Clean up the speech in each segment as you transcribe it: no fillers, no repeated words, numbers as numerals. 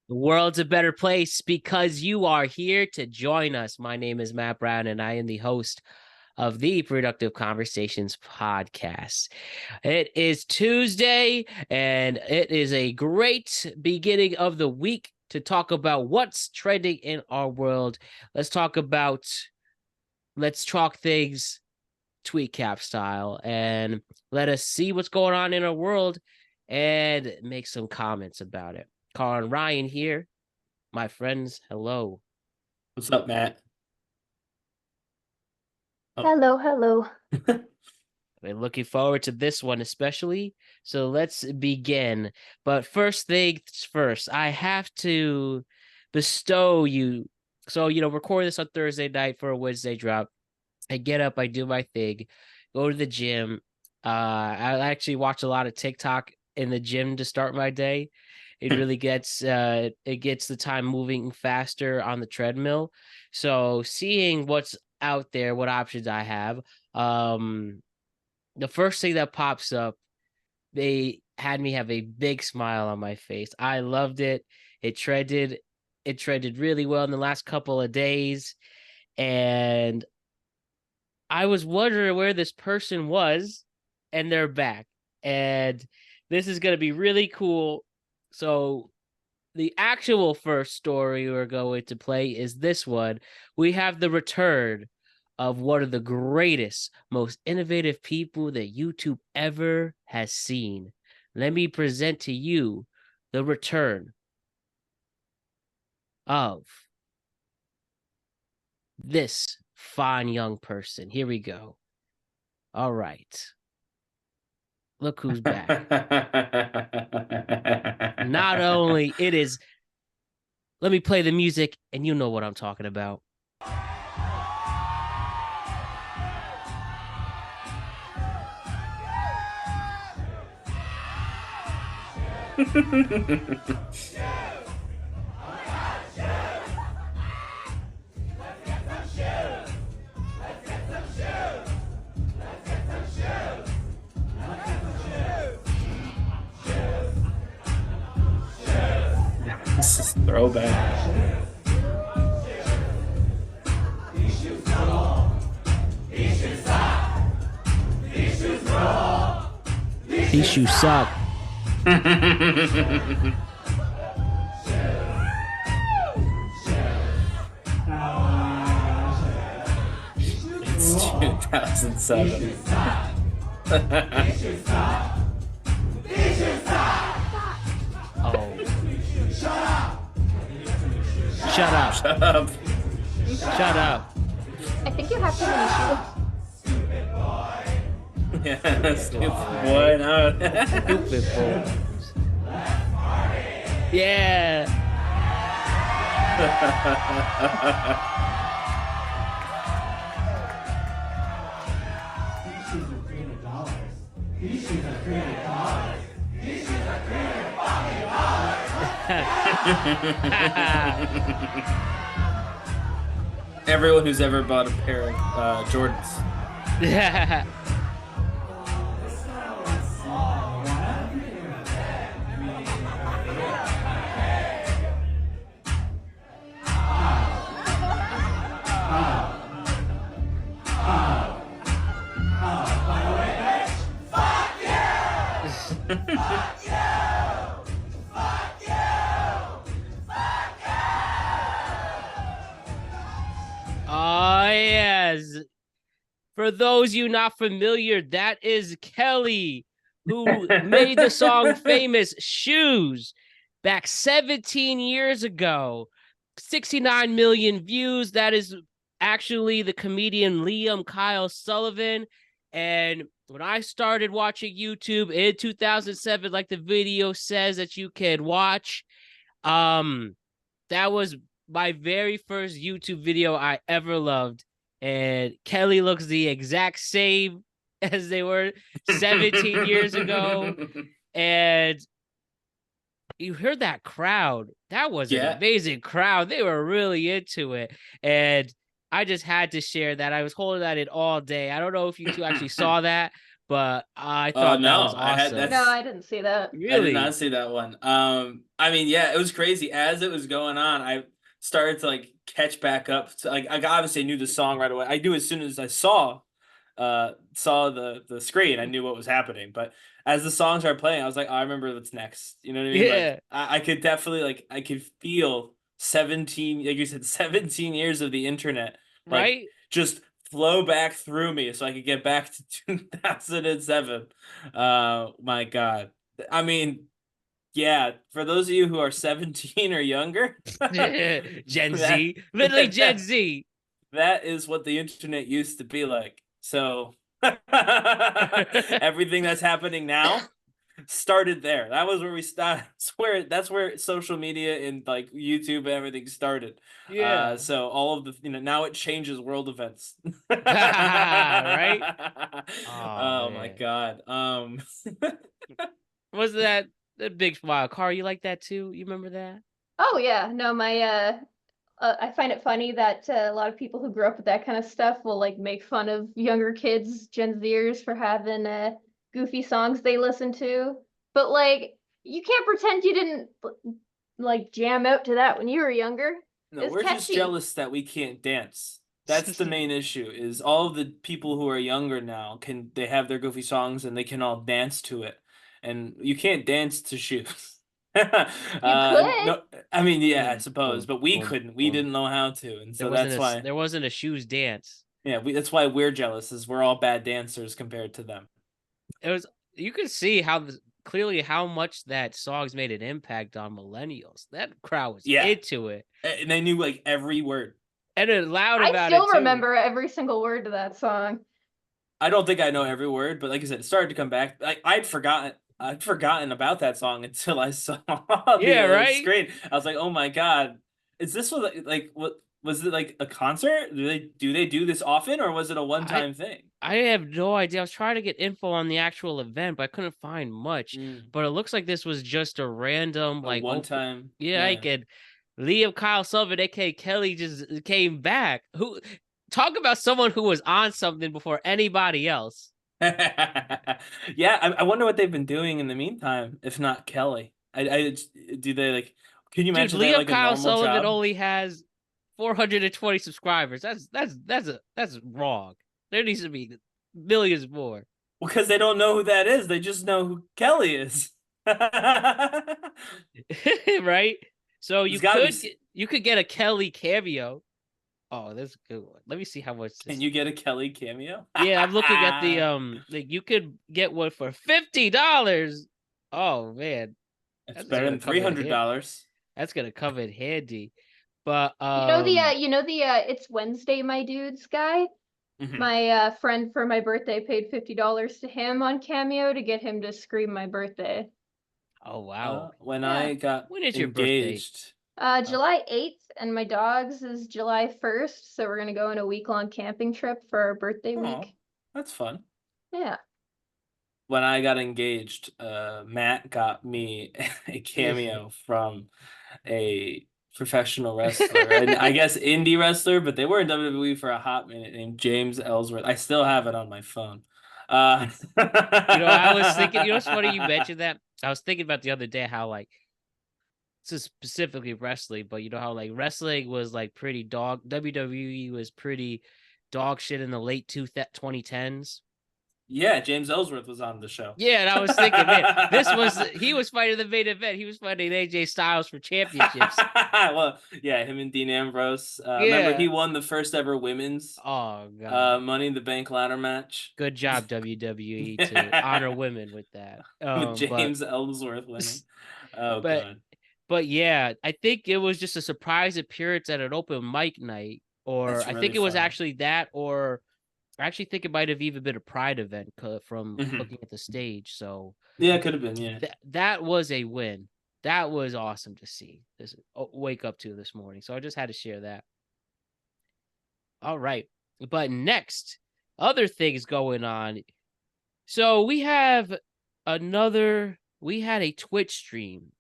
The world's a better place because you are here to join us. My name is Matt Brown, and I am the host of the Productive Conversations podcast. It is Tuesday, and it is a great beginning of the week to talk about what's trending in our world. Let's talk let's talk things tweet cap style, and let us see what's going on in our world and make some comments about it. Carl and Ryan here. My friends, hello. What's up, Matt? Hello. I've been looking forward to this one especially. So let's begin. But first things first, I have to bestow you. So, record this on Thursday night for a Wednesday drop. I get up, I do my thing, go to the gym. I actually watch a lot of TikTok in the gym to start my day. It really gets the time moving faster on the treadmill. So seeing what's out there, what options I have, the first thing that pops up, they had me have a big smile on my face. I loved it. It trended really well in the last couple of days, and I was wondering where this person was, and they're back. And this is going to be really cool. So the actual first story we're going to play is this one. We have the return of one of the greatest, most innovative people that YouTube ever has seen. Let me present to you the return of this fine young person. Here we go. All right. Look who's back. Not only it is, let me play the music and you know what I'm talking about. This is throwback. These shoes suck. It's 2007. Oh. Shut up. Shut up. Shut up. I think you have too many shoes. Yeah, stupid boy. No. Stupid boy. Yeah. Everyone who's ever bought a pair of Jordans. Oh, yes. For those of you not familiar, that is Kelly, who made the song famous Shoes back 17 years ago. 69 million views. That is actually the comedian Liam Kyle Sullivan. And when I started watching YouTube in 2007, like the video says that you can watch, that was my very first YouTube video I ever loved. And Kelly looks the exact same as they were 17 years ago. And you heard that crowd. That was an amazing crowd. They were really into it. And I just had to share that. I was holding that in all day. I don't know if you two actually saw that, but I thought that was no, I had awesome. No, that's I didn't see that. I did Really? not see that one. I mean, yeah, it was crazy. As it was going on, I started to like catch back up. To, like, I obviously knew the song right away. I knew as soon as I saw the screen, I knew what was happening. But as the songs are playing, I was like, oh, I remember what's next. You know what I mean? Like, Yeah, I could definitely like I could feel 17, like you said, 17 years of the internet, like right? just flow back through me so I could get back to 2007. My God. I mean, yeah, for those of you who are 17 or younger, Gen that, Z, literally Gen Z. that is what the internet used to be like. So everything that's happening now started there. That was where we started. That's where social media and like YouTube and everything started. Yeah. So all of the now it changes world events. Right? Oh Oh my man. God. Was that the big wild car? You like that too? You remember that? Oh yeah, no, I find it funny that a lot of people who grew up with that kind of stuff will like make fun of younger kids, Gen Zers, for having goofy songs they listen to. But like, you can't pretend you didn't like jam out to that when you were younger. No, It's we're just catchy. jealous that we can't dance. That's the main issue. Is all of the people who are younger now they have their goofy songs and they can all dance to it, and you can't dance to shoes. You could. No, I mean, yeah, I Boom, suppose, boom, but we boom, couldn't. We boom. didn't know how to, and There so wasn't that's a why. there wasn't a shoes dance. Yeah, that's why we're jealous. Is we're all bad dancers compared to them. It was you could see clearly how much that songs made an impact on millennials. That crowd was Yeah, into it. and they knew like every word. And it loud I about it still too. remember every single word to that song. I don't think I know every word, but like I said, it started to come back. I'd forgotten about that song until I saw Yeah, the right? screen. I was like, "Oh my God, is this like what was it like a concert? Do they do this often, or was it a one I time thing?" I have no idea. I was trying to get info on the actual event, but I couldn't find much. Mm, But it looks like this was just a random a like one open. time, Yeah, I yeah. could. Liam Kyle Sullivan, aka Kelly, just came back. Who talk about someone who was on something before anybody else. Yeah, I wonder what they've been doing in the meantime, if not Kelly. Do they like? Can you Dude, imagine they have Liam like a Kyle normal Sullivan job? only has 420 subscribers. That's wrong. There needs to be millions more. Well, because they don't know who that is. They just know who Kelly is. There's Right? So got to be. you could get a Kelly cameo. Oh, that's a good one. Let me see how much Can this. you get a Kelly cameo? Yeah, I'm looking at the like you could get one for $50. Oh man, It's that's better gonna than come in hand. $300. That's gonna come in handy. But It's Wednesday, my dudes guy. Mhm. My friend for my birthday paid $50 to him on Cameo to get him to scream my birthday. oh wow. When Yeah. I got When is your birthday? engaged, July 8th, and my dog's is July 1st, so we're gonna go on a week-long camping trip for our birthday oh, week. that's fun. Yeah. When I got engaged, Matt got me a cameo from a professional wrestler, and I guess indie wrestler, but they were in WWE for a hot minute, named James Ellsworth. I still have it on my phone. Uh, I was thinking, it's funny you mentioned that. I was thinking about the other day how like this is specifically wrestling, but you know how like wrestling was like pretty dog WWE was pretty dog shit in the late 2010s. Yeah, James Ellsworth was on the show. Yeah, and I was thinking, man, he was fighting the main event. He was fighting AJ Styles for championships. Well, yeah, him and Dean Ambrose. Remember, Yeah. he won the first ever women's Oh god. Money in the Bank ladder match Good job WWE to honor women with that. with But James Ellsworth winning. Oh but God, but yeah, I think it was just a surprise appearance at an open mic night, or that's I really think it was funny. actually that, or I actually think it might have even been a Pride event from Hmm. looking at the stage. So Yeah, it could have been. Yeah, that was a win. That was awesome to see. This wake up to this morning. So I just had to share that. All right, but next, other things going on. So we had a Twitch stream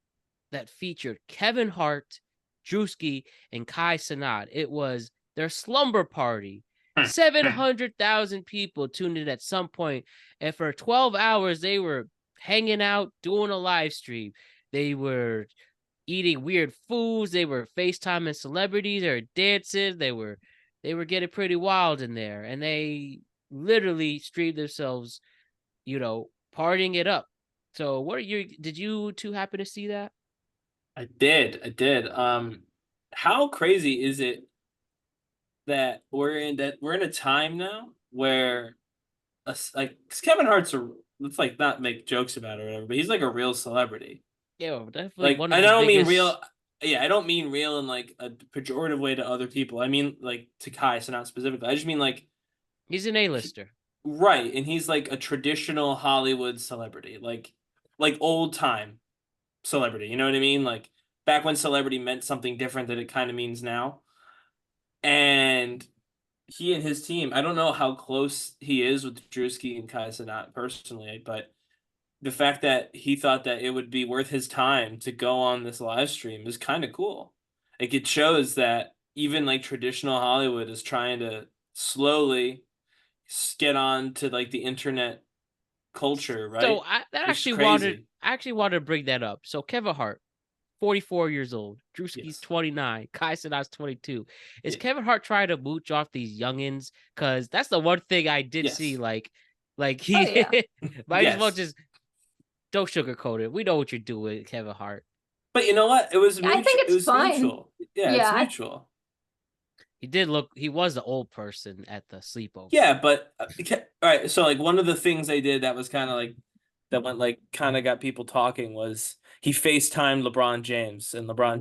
that featured Kevin Hart, Druski, and Cenat. It was their slumber party. 700,000 people tuned in at some point, and for 12 hours they were hanging out, doing a live stream. They were eating weird foods. They were FaceTiming celebrities. They were dancing. They were getting pretty wild in there, and they literally streamed themselves, partying it up. So, did you two happen to see that? I did. How crazy is it that we're in a time now where like 'cause Kevin Hart's let's like not make jokes about it or whatever, but he's like a real celebrity. Yeah, definitely Like one of I the don't mean biggest. real. Yeah, I don't mean real in like a pejorative way to other people. I mean like to Kai, so not specifically. I just mean like He's an he, A-lister. right, and he's like a traditional Hollywood celebrity, like old time celebrity. You know what I mean? Like back when celebrity meant something different than it kind of means now. And he and his team, I don't know how close he is with Druski and Kai Cenat personally, but the fact that he thought that it would be worth his time to go on this live stream is kind of cool. Like it shows that even like traditional Hollywood is trying to slowly get on to like the internet culture, So right? I that Which is actually wanted crazy. I actually wanted to bring that up. So Kevin Hart, 44 years old. Druski's Yes. 29. Kai Cenat's 22. Is Yeah. Kevin Hart trying to mooch off these youngins? Because that's the one thing I did see. Yes. Like Oh he yeah. might as well Yes. just don't sugarcoat it. We know what you're doing, Kevin Hart. But you know what? It was Yeah, I think mutual. It it's was fine. mutual. Yeah, it's Yeah. mutual. He was the old person at the sleepover. Yeah, but all right. So like one of the things they did that was kind of like that went like kind of got people talking was he FaceTimed LeBron James and Ooh. LeBron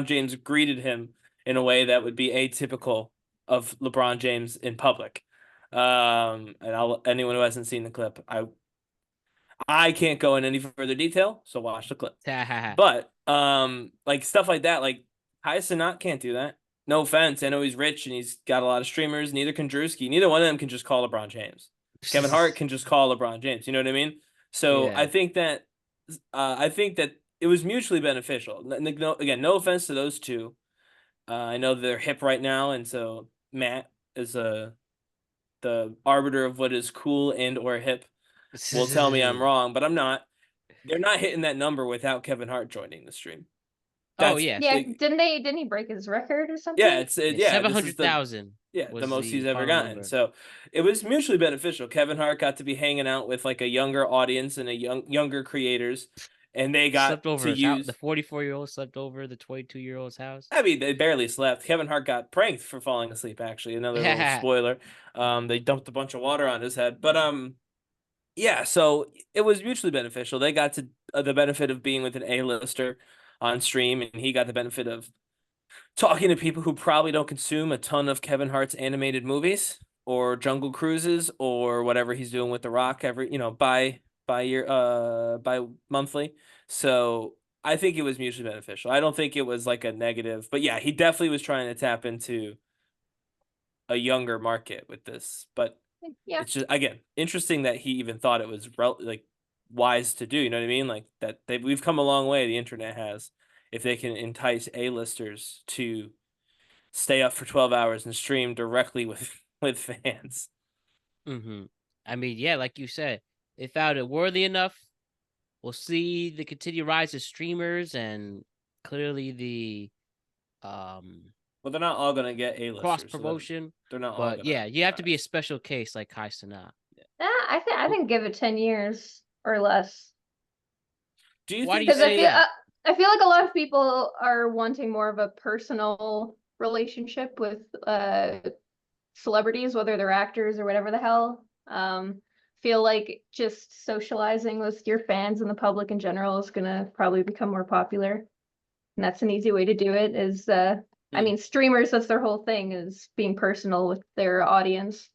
James greeted him in a way that would be atypical of LeBron James in public. And anyone who hasn't seen the clip, I can't go in any further detail, so watch the clip. But like stuff like that, like Kai Cenat can't do that. No offense, I know he's rich and he's got a lot of streamers. Neither can Druski. Neither one of them can just call LeBron James. Kevin Hart can just call LeBron James. You know what I mean? So Yeah. I think that it was mutually beneficial. No, again, no offense to those two. I know they're hip right now, and so Matt is the arbiter of what is cool and or hip. Will tell me I'm wrong, but I'm not. They're not hitting that number without Kevin Hart joining the stream. Oh That's yes. Yeah, like, didn't he break his record or yeah, something? Yeah, this is 700,000 the was most he's the ever final gotten. number. So it was mutually beneficial. Kevin Hart got to be hanging out with like a younger audience and a younger creators, and they got Slept over to his house. The use. 44-year-old slept over the 22-year-old's house. I mean, they barely slept. Kevin Hart got pranked for falling asleep. Actually, another little spoiler. They dumped a bunch of water on his head, but yeah. So it was mutually beneficial. They got to the benefit of being with an A-lister on stream, and he got the benefit of talking to people who probably don't consume a ton of Kevin Hart's animated movies or Jungle Cruises or whatever he's doing with The Rock every, by year by monthly. So I think it was mutually beneficial. I don't think it was like a negative, but yeah, he definitely was trying to tap into a younger market with this. But Yeah. it's just again interesting that he even thought it was like wise to do. You know what I mean? Like that we've come a long way. The internet has. If they can entice A-listers to stay up for 12 hours and stream directly with with fans. I mean, yeah, like you said, they found it worthy enough. We'll see the continued rise of streamers and clearly the Well, they're not all gonna get cross A-listers, so promotion. they're not all But gonna yeah, you have to be a rise. special case like Kai Cenat. I think give it 10 years or less. Do you Why do think you Because say any? that? I feel like a lot of people are wanting more of a personal relationship with celebrities, whether they're actors or whatever the hell. Feel like just socializing with your fans and the public in general is gonna probably become more popular. And that's an easy way to do it is I Hmm. mean streamers, that's their whole thing is being personal with their audience.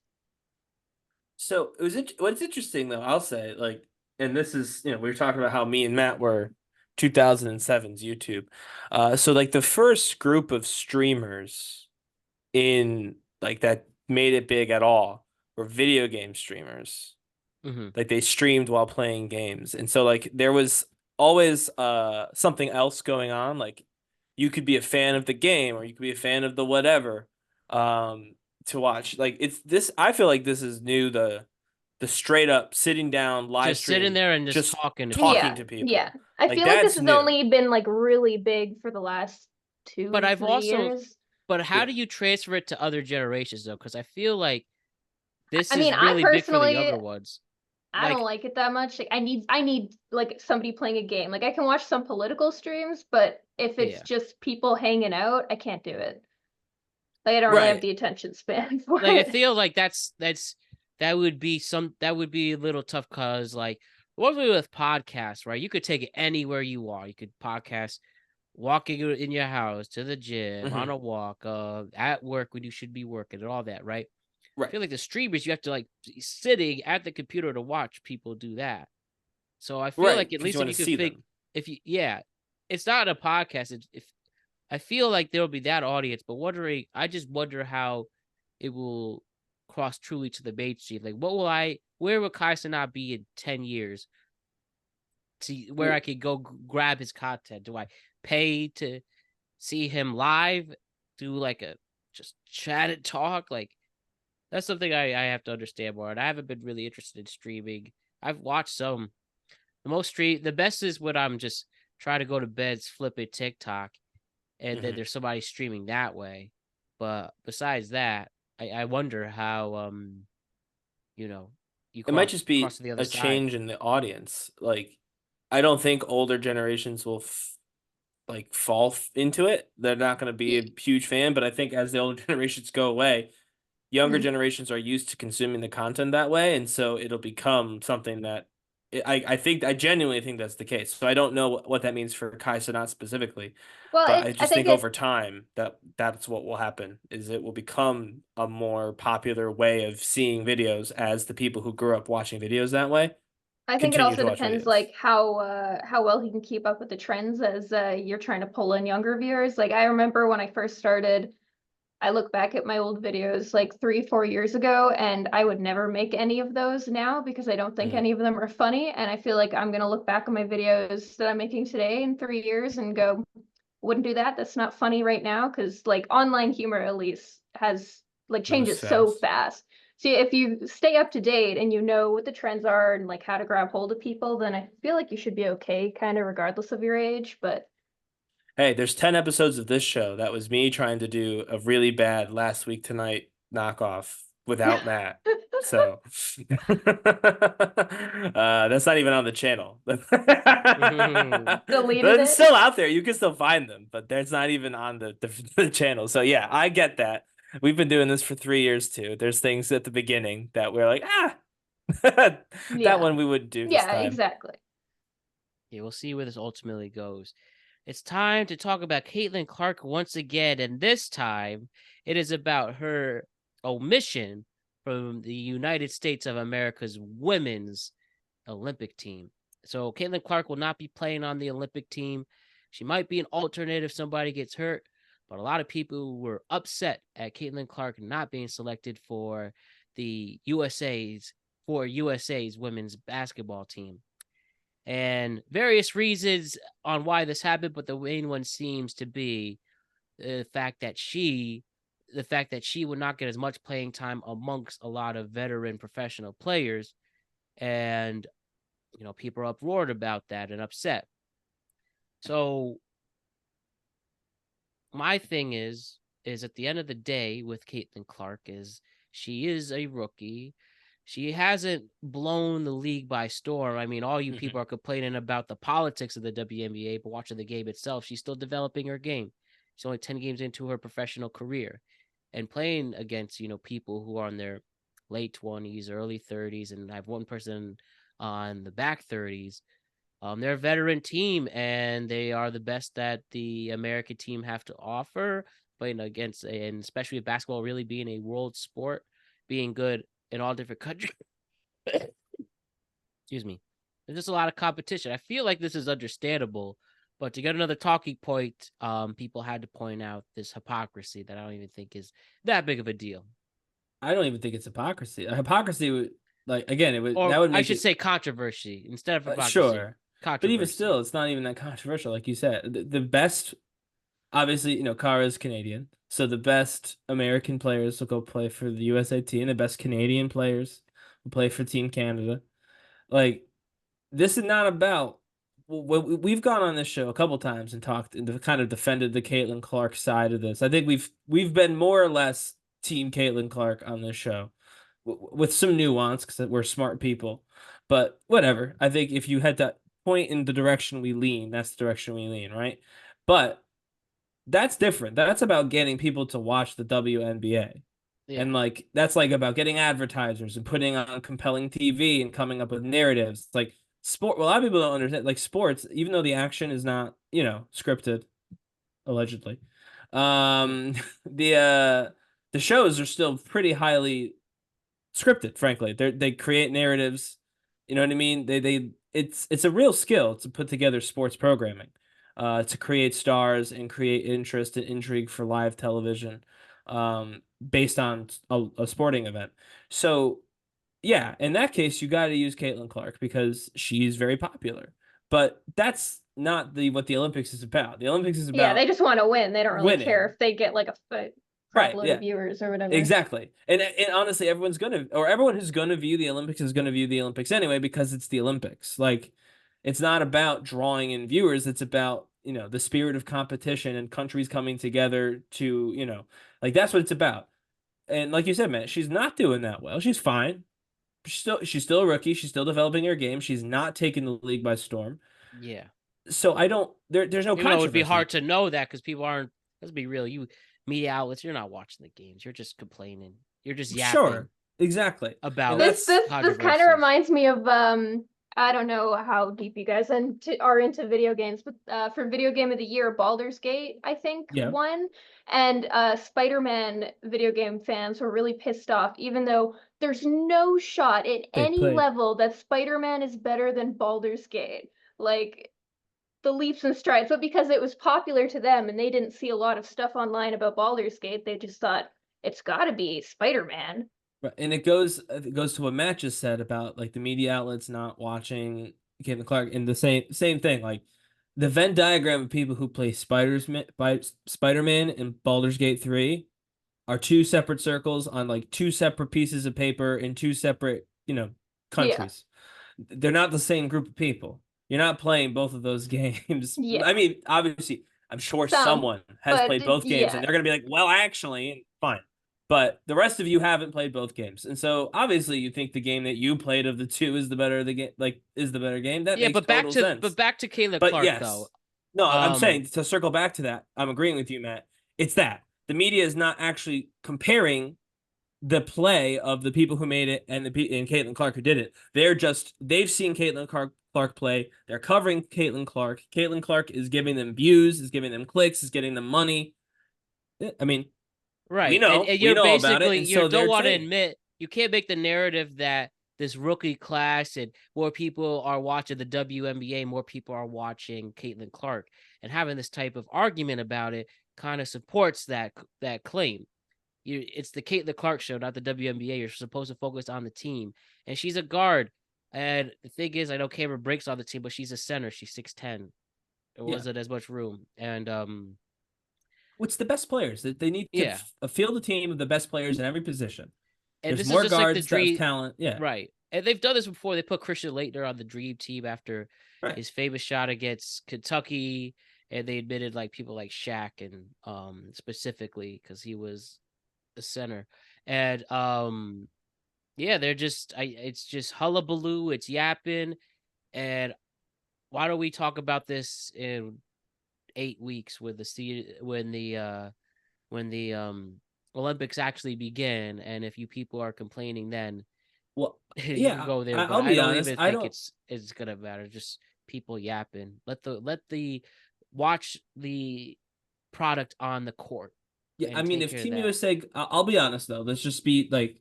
So it was what's interesting though, I'll say, like, and this is, we were talking about how me and Matt were 2007's YouTube. So like the first group of streamers in like that made it big at all were video game streamers. Mm-hmm. Like they streamed while playing games. And so like there was always something else going on. Like you could be a fan of the game or you could be a fan of the whatever to watch. Like it's this. I feel like this is new. The straight up sitting down live Just sitting stream, there and just just talking to talking people. to Yeah. people. I Like feel like this that's has new. only been like really big for the last But I've 3 also, years. but how Yeah. do you transfer it to other generations though? Because I feel like this I is mean, I really big for the personally younger ones. I don't Like, like it that much. Like I need like somebody playing a game. Like I can watch some political streams, but if it's yeah, just people hanging out, I can't do it. Like I don't really have Right. the attention span for like I it. feel like that would be a little tough because like mostly with podcasts, right? You could take it anywhere you are. You could podcast walking in your house, to the gym, on Hmm. a walk, at work when you should be working, and all that, right? I Right. feel like the streamers you have to like be sitting at the computer to watch people do that. So I feel Right. like at Because you least if want you to could see think them. if you yeah, it's not a podcast. If I feel like there will be that audience, but I just wonder how it will cross truly to the mainstream. Like, where will Kai Cenat be in 10 years to where Well, I could go grab his content? Do I pay to see him live? Do like a just chat and talk? Like, that's something I have to understand more. And I haven't been really interested in streaming. I've watched some. The best is when I'm just trying to go to bed, flipping TikTok, and then mhm. there's somebody streaming that way. But besides that, I wonder how you know you It might cross just cross be to the other a side. change in the audience. Like, I don't think older generations will like into it. They're not going to be a huge fan, but I think as the older generations go away, younger Mhm. generations are used to consuming the content that way, and so it'll become something that I genuinely think that's the case. So I don't know what that means for Kai Cenat specifically, Well, but I I just think think it over time that's what will happen is it will become a more popular way of seeing videos as the people who grew up watching videos that way I think it continue also to watch depends videos. like how well he can keep up with the trends as you're trying to pull in younger viewers. Like I remember when I first started, I look back at my old videos like 3, 4 years ago, and I would never make any of those now because I don't think Mhm. any of them are funny. And I feel like I'm gonna look back on my videos that I'm making today in 3 years and go, wouldn't do that. That's not funny right now because like online humor at least has like Moves changes so fast. fast. So if you stay up to date and you know what the trends are and like how to grab hold of people, then I feel like you should be okay, kind of regardless of your age. But Hey, there's 10 episodes of this show. That was me trying to do a really bad last week tonight knockoff without Matt. So that's not even on the channel. But deleted it's it. still out there. You can still find them, but that's not even on the channel. So yeah, I get that. We've been doing this for 3 years too. There's things at the beginning that we're like, that Yeah. one we wouldn't do this Yeah, time. exactly. Yeah, we'll see where this ultimately goes. It's time to talk about Caitlin Clark once again, and this time it is about her omission from the United States of America's women's Olympic team. So Caitlin Clark will not be playing on the Olympic team. She might be an alternate if somebody gets hurt, but a lot of people were upset at Caitlin Clark not being selected for the USA's women's basketball team. And various reasons on why this happened, but the main one seems to be the fact that she would not get as much playing time amongst a lot of veteran professional players, and people are uproared about that and upset. So my thing is at the end of the day with Caitlin Clark is she is a rookie. She hasn't blown the league by storm. I mean, all you Mhm. people are complaining about the politics of the WNBA, but watching the game itself, she's still developing her game. She's only 10 games into her professional career and playing against, people who are in their late 20s, early 30s, and I have one person on the back 30s. They're a veteran team, and they are the best that the American team have to offer. Playing against, and especially with basketball really being a world sport, being good in all different countries. Excuse me. There's just a lot of competition. I feel like this is understandable, but to get another talking point, people had to point out this hypocrisy that I don't even think is that big of a deal. I don't even think it's hypocrisy. Hypocrisy would like again, that Or would I make should it say controversy instead of hypocrisy. sure, but even Controversy. still, it's not even that controversial. Like you said, the best obviously, Kara's Canadian. So the best American players will go play for the USA team, and the best Canadian players will play for Team Canada. Like, this is not about. We've gone on this show a couple times and talked and kind of defended the Caitlin Clark side of this. I think we've been more or less Team Caitlin Clark on this show, with some nuance because we're smart people. But whatever. I think if you had to point in the direction we lean, that's the direction we lean, right? But that's different. That's about getting people to watch the WNBA. Yeah. And like that's like about getting advertisers and putting on compelling TV and coming up with narratives. It's like sport. Well, a lot of people don't understand like sports, even though the action is not, scripted, allegedly. Um the shows are still pretty highly scripted, frankly. They create narratives. You know what I mean? It's a real skill to put together sports programming, to create stars and create interest and intrigue for live television, based on a sporting event. So yeah, in that case, you got to use Caitlin Clark because she's very popular. But that's not what the Olympics is about. The Olympics is Yeah, they about just want to win. They don't really winning. care if they get like a crap Right, load yeah. of viewers or whatever. Exactly. And honestly, everyone who's gonna view the Olympics is gonna view the Olympics anyway because it's the Olympics. Like, it's not about drawing in viewers. It's about, the spirit of competition and countries coming together to, like that's what it's about. And like you said, man, she's not doing that well. She's fine. She's still a rookie. She's still developing her game. She's not taking the league by storm. Yeah. So I don't there's no Even though it would be controversy. hard to know that because people aren't. Let's be real. You media outlets, you're not watching the games. You're just complaining. You're just yapping Sure. Exactly. about This kind of controversies. reminds me of I don't know how deep you guys are into video games, but for video game of the year, Baldur's Gate, I think, Yeah. won. And Spider-Man video game fans were really pissed off, even though there's no shot at They any played. level that Spider-Man is better than Baldur's Gate. Like, the leaps and strides, but because it was popular to them and they didn't see a lot of stuff online about Baldur's Gate, they just thought it's got to be Spider-Man. Right. And it goes to what Matt just said about like the media outlets not watching Caitlin Clark, and the same thing. Like the Venn diagram of people who play Spider-Man and Baldur's Gate 3 are two separate circles on like two separate pieces of paper in two separate, countries. They're not the same group of people. You're not playing both of those games. Yeah. I mean, obviously, I'm sure Some, someone has but played both games, yeah. and they're going to be like, well, actually, fine. But the rest of you haven't played both games. And so obviously you think the game that you played of the two is the better game, like is the better game. That makes total sense. But back to Kayla But Clark yes. though. No, I'm saying to circle back to that. I'm agreeing with you, Matt. It's that the media is not actually comparing the play of the people who made it and Caitlin Clark who did it. They've seen Caitlin Clark play. They're covering Caitlin Clark. Caitlin Clark is giving them views, is giving them clicks, is getting them money. I mean, right. We know, and you're we know basically about it, and you so don't want to saying. admit you can't make the narrative that this rookie class and more people are watching the WNBA, more people are watching Caitlin Clark, and having this type of argument about it kind of supports that claim. It's the Caitlin Clark show, not the WNBA. You're supposed to focus on the team, and she's a guard. And the thing is, I know Cameron breaks on the team, but she's a center. She's 6'10". There wasn't as much room, and What's the best players? They need to field a team of the best players in every position. And There's this more is just guards like the dream talent. Yeah, right. And they've done this before. They put Christian Laettner on the dream team after his famous shot against Kentucky, and they admitted like people like Shaq and specifically because he was the center. And yeah, they're just it's just hullabaloo, it's yapping. And why don't we talk about this in 8 weeks when the Olympics actually begin, and if you people are complaining then, well, you yeah, can go there. But I'll I be don't honest. even I think don't. it's gonna matter. Just people yapping. Let the watch the product on the court. Yeah, I and mean, take if care of Team that. USA, I'll be honest though. Let's just be like,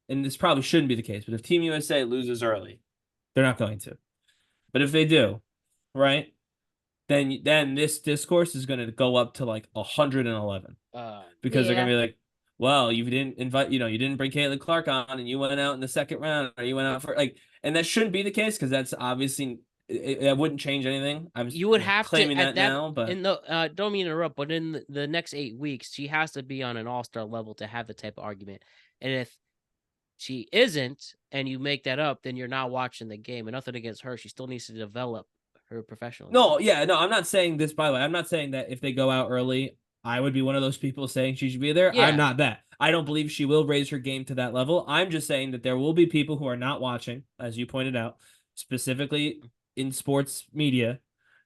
and this probably shouldn't be the case, but if Team USA loses early, they're not going to. But if they do, right, then this discourse is going to go up to like 111 because they're going to be like, well, you didn't invite, you didn't bring Caitlin Clark on, and you went out in the second round, or you went out for like, and that shouldn't be the case because that's obviously it wouldn't change anything. I'm You would have to claiming at that now, but in the don't mean to interrupt, but in the next 8 weeks, she has to be on an all-star level to have the type of argument. And if she isn't, and you make that up, then you're not watching the game. And nothing against her, she still needs to develop her professional. no, yeah, no, I'm not saying this. By the way, I'm not saying that if they go out early, I would be one of those people saying she should be there. Yeah. I'm not that. I don't believe she will raise her game to that level. I'm just saying that there will be people who are not watching, as you pointed out, specifically in sports media,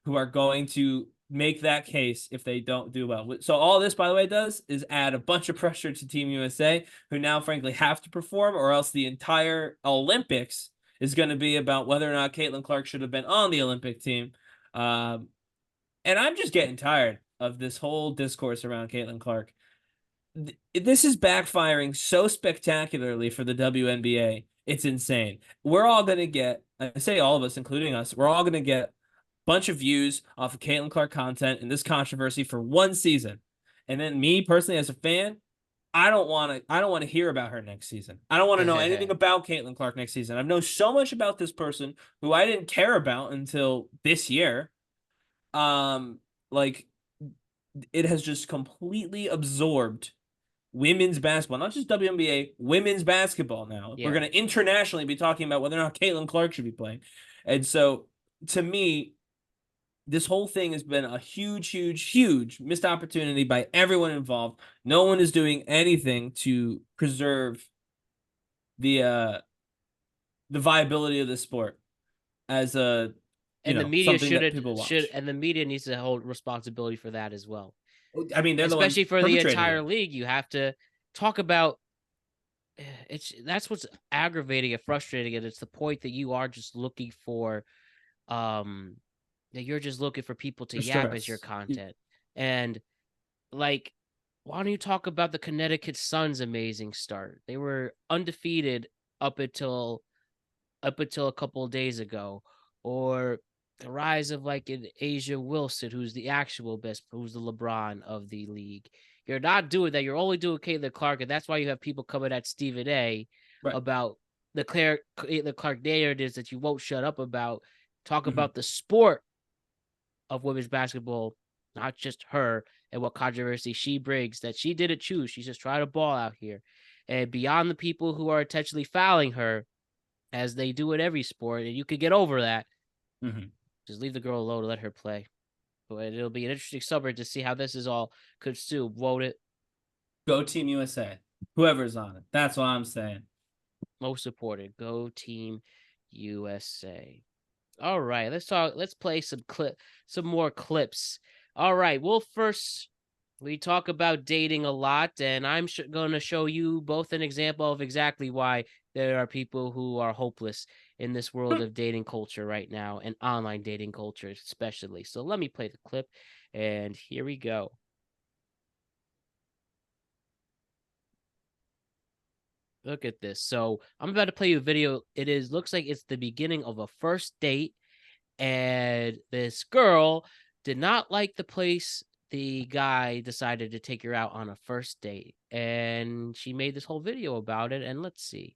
who are going to make that case if they don't do well. So all this, by the way, does is add a bunch of pressure to Team USA, who now frankly have to perform, or else the entire Olympics is going to be about whether or not Caitlin Clark should have been on the Olympic team. And I'm just getting tired of this whole discourse around Caitlin Clark. This is backfiring so spectacularly for the WNBA. It's insane. We're all going to get, I say all of us, including us, we're all going to get a bunch of views off of Caitlin Clark content in this controversy for one season. And then me personally as a fan, I don't want to hear about her next season. I don't want to know anything about Caitlin Clark next season. I've known so much about this person who I didn't care about until this year. Like, it has just completely absorbed women's basketball, not just WNBA, women's basketball now. Yeah. We're going to internationally be talking about whether or not Caitlin Clark should be playing. And so, to me, this whole thing has been a huge, huge, huge missed opportunity by everyone involved. No one is doing anything to preserve the viability of the sport as a the media should and the media needs to hold responsibility for that as well. I mean, they're especially for the entire it. league. You have to talk about that's what's aggravating and frustrating, and it's the point that you are just looking for that you're just looking for people to yap as your content. And like, why don't you talk about the Connecticut Sun's amazing start? They were undefeated up until a couple of days ago. Or the rise of like an Asia Wilson, who's the actual best, who's the LeBron of the league. You're not doing that. You're only doing Caitlin Clark, and that's why you have people coming at Stephen A. About the Caitlin Clark narratives that you won't shut up about. Talk about the sport of women's basketball, not just her and what controversy she brings, that she didn't choose. She's just trying to ball out here. And beyond the people who are intentionally fouling her, as they do in every sport, and you could get over that, just leave the girl alone and let her play. But it'll be an interesting summer to see how this is all consumed. Vote it. Go Team USA. Whoever's on it. That's what I'm saying. Most supported. Go Team USA. All right, let's play some more clips. All right, well, first we talk about dating a lot, and I'm going to show you both an example of exactly why there are people who are hopeless in this world of dating culture right now, and online dating culture especially. So let me play the clip, and here we go. Look at this. So I'm about to play you a video. Looks like it's the beginning of a first date, and this girl did not like the place the guy decided to take her out on a first date, and she made this whole video about it, and let's see.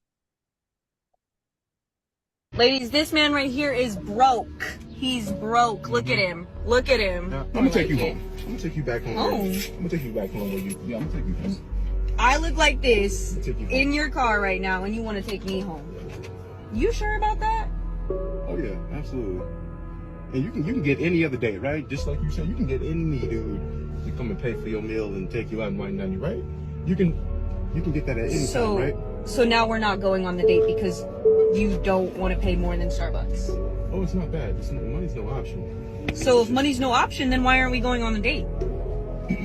Ladies, this man right here is broke. He's broke. Look at him. Look at him. I'm gonna take you home. I'm gonna take you back home. Oh. I'm gonna take you back home. Yeah, I'm gonna take you home. I look like this in your car right now, and you want to take me home. You sure about that? Oh yeah, absolutely. And you can get any other day, right? Just like you said, you can get any dude to come and pay for your meal and take you out and wine down you, right? You can get that at any time, right? So now we're not going on the date because you don't want to pay more than Starbucks. Oh, it's not bad. Money's no option. So if money's no option, then why aren't we going on the date?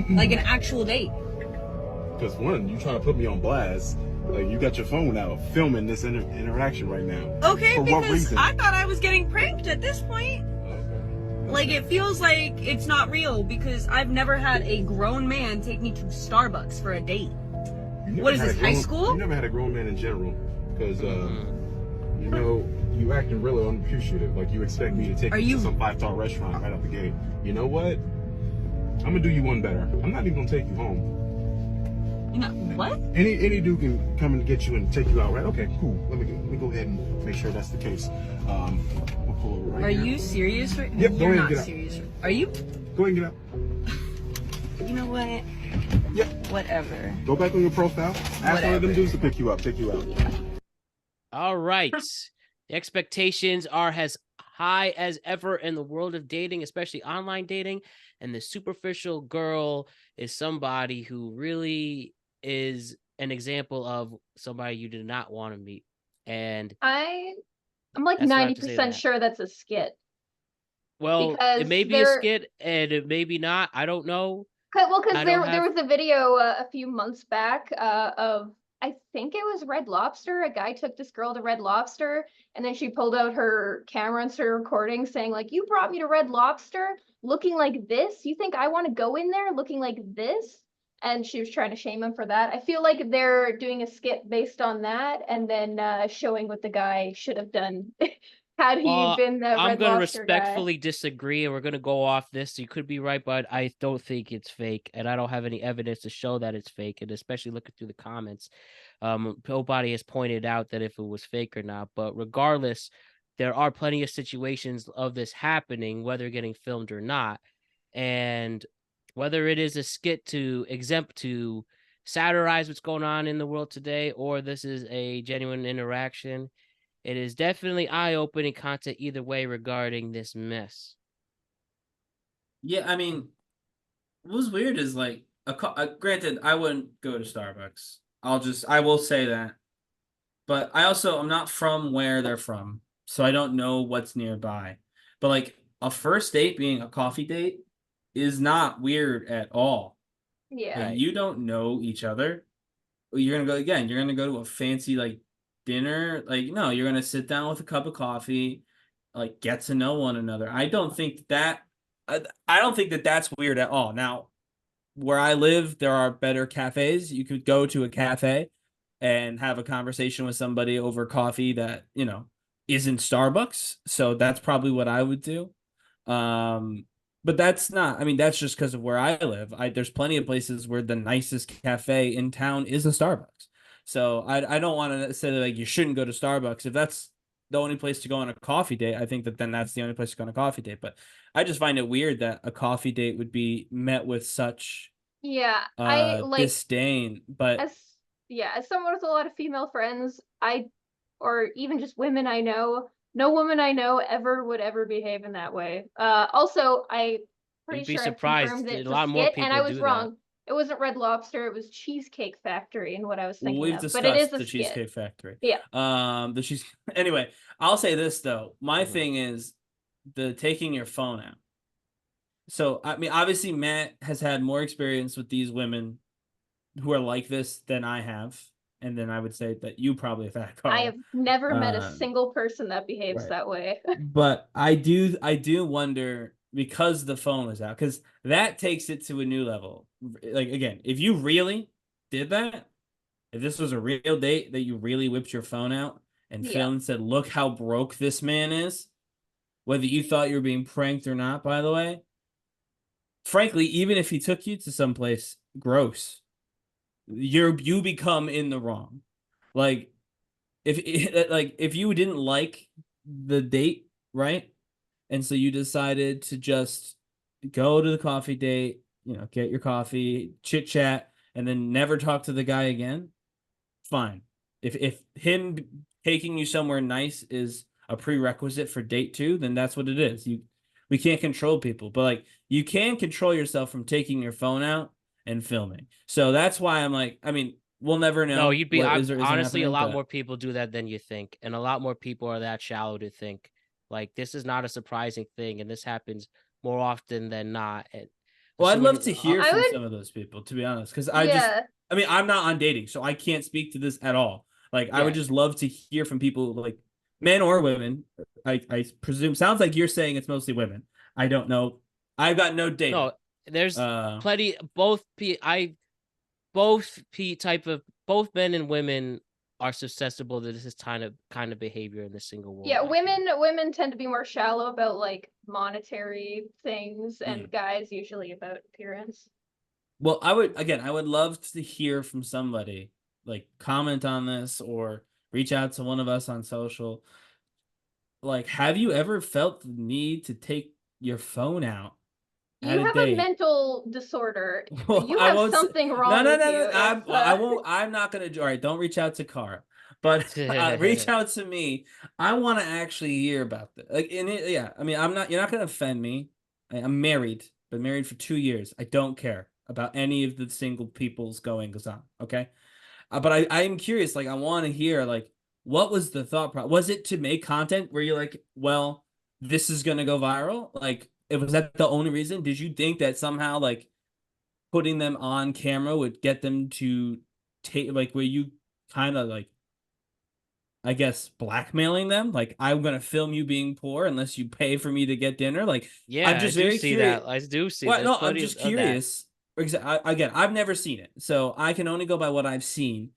Like an actual date? Because one, you trying to put me on blast. Like, you got your phone out filming this interaction right now. Okay, for because what reason? I thought I was getting pranked at this point. Like, it feels like it's not real because I've never had a grown man take me to Starbucks for a date. What is this, high school? You never had a grown man in general. Because, you know, you acting really unappreciative. Like, you expect me to take you to some 5-star restaurant right out the gate. You know what? I'm going to do you one better. I'm not even going to take you home. You know, what? Any dude can come and get you and take you out, right? Okay, cool. Let me go ahead and make sure that's the case. We'll pull over right Are here. you serious? Yep, go You're ahead and not get out. serious. Are you? Go ahead and get out. You know what? Yep. Whatever. Go back on your profile. Ask one of them Whatever. dudes to pick you up. All right. The expectations are as high as ever in the world of dating, especially online dating. And the superficial girl is somebody who really is an example of somebody you did not want to meet. And I'm like that's what I have to say to 90% that. sure that's a skit. Well, Because it may be a skit and it may be not. I don't know. Well, because I there don't have. was a video a few months back of, I think it was Red Lobster. A guy took this girl to Red Lobster, and then she pulled out her camera and started recording, saying like, "You brought me to Red Lobster looking like this. You think I want to go in there looking like this?" And she was trying to shame him for that. I feel like they're doing a skit based on that, and then showing what the guy should have done had he been the I'm Red going to Lobster guy. respectfully disagree, and we're going to go off this. You could be right, but I don't think it's fake, and I don't have any evidence to show that it's fake, and especially looking through the comments. Nobody has pointed out that if it was fake or not, but regardless, there are plenty of situations of this happening, whether getting filmed or not, and whether it is a skit to satirize what's going on in the world today, or this is a genuine interaction. It is definitely eye-opening content either way regarding this mess. Yeah, I mean, what was weird is like, granted, I wouldn't go to Starbucks. I will say that. But I'm not from where they're from, so I don't know what's nearby. But like a first date being a coffee date is not weird at all. Yeah. Like, you don't know each other. You're gonna go to a fancy like dinner. Like, no, you're gonna sit down with a cup of coffee, like get to know one another. I don't think that that's weird at all. Now, where I live, there are better cafes. You could go to a cafe and have a conversation with somebody over coffee that, isn't Starbucks. So that's probably what I would do. But that's just because of where I live. There's plenty of places where the nicest cafe in town is a Starbucks. So I don't want to say that like you shouldn't go to Starbucks. If that's the only place to go on a coffee date, I think that then that's the only place to go on a coffee date. But I just find it weird that a coffee date would be met with such I like disdain. But as someone with a lot of female friends, or even just women I know, no woman I know would ever behave in that way. Also, I pretty You'd be sure I've surprised. confirmed A it's lot a more skit, and I people was do wrong. that. It wasn't Red Lobster, it was Cheesecake Factory and what I was thinking we've of. But it is discussed a the skit. Cheesecake Factory. Yeah. Anyway, I'll say this though. My Mhm. thing is the taking your phone out. So I mean, obviously Matt has had more experience with these women who are like this than I have, and then I would say that you probably have had, Carl. I have never met a single person that behaves right. that way. But I do wonder, because the phone was out, because that takes it to a new level. Like, again, if you really did that, if this was a real date that you really whipped your phone out and filmed and said, look how broke this man is, whether you thought you were being pranked or not, by the way, frankly, even if he took you to someplace gross, you become in the wrong. Like, if you didn't like the date, right? And so you decided to just go to the coffee date, get your coffee, chit chat, and then never talk to the guy again. Fine. If him taking you somewhere nice is a prerequisite for date 2, then that's what it is. We can't control people, but like you can control yourself from taking your phone out and filming. So that's why I'm like, I mean, we'll never know. No, you'd be honestly a lot but more people do that than you think, and a lot more people are that shallow to think like this is not a surprising thing, and this happens more often than not. Well, I'd love to hear from some of those people, to be honest, because I'm not on dating, so I can't speak to this at all. Like, I would just love to hear from people, like men or women. I presume, sounds like you're saying it's mostly women. I don't know. I've got no data. No, there's plenty. Both both men and women are susceptible to this kind of behavior in the single world. Yeah, women tend to be more shallow about like monetary things, and guys usually about appearance. Well, I would love to hear from somebody, like comment on this or reach out to one of us on social. like, have you ever felt the need to take your phone out at You a have a date? mental disorder. Well, You I have won't say, something no, wrong no, with no, you. no. If, I won't. I'm not gonna. All right, don't reach out to Cara, but reach out to me. I want to actually hear about this. Like, yeah. I mean, I'm not. You're not gonna offend me. I'm married. Been married for 2 years. I don't care about any of the single people's goings on. Okay, but I am curious. Like, I want to hear. Like, what was the thought process? Was it to make content where you're like, well, this is gonna go viral? Like, was that the only reason? Did you think that somehow, like, putting them on camera would get them to take, like, where you kind of, like, I guess, blackmailing them, like, I'm gonna film you being poor unless you pay for me to get dinner? Like, I'm Yeah, I just do very see curious. that. I do see. Well, There's no, I'm plenty just of that. curious. Again, I've never seen it, so I can only go by what I've seen.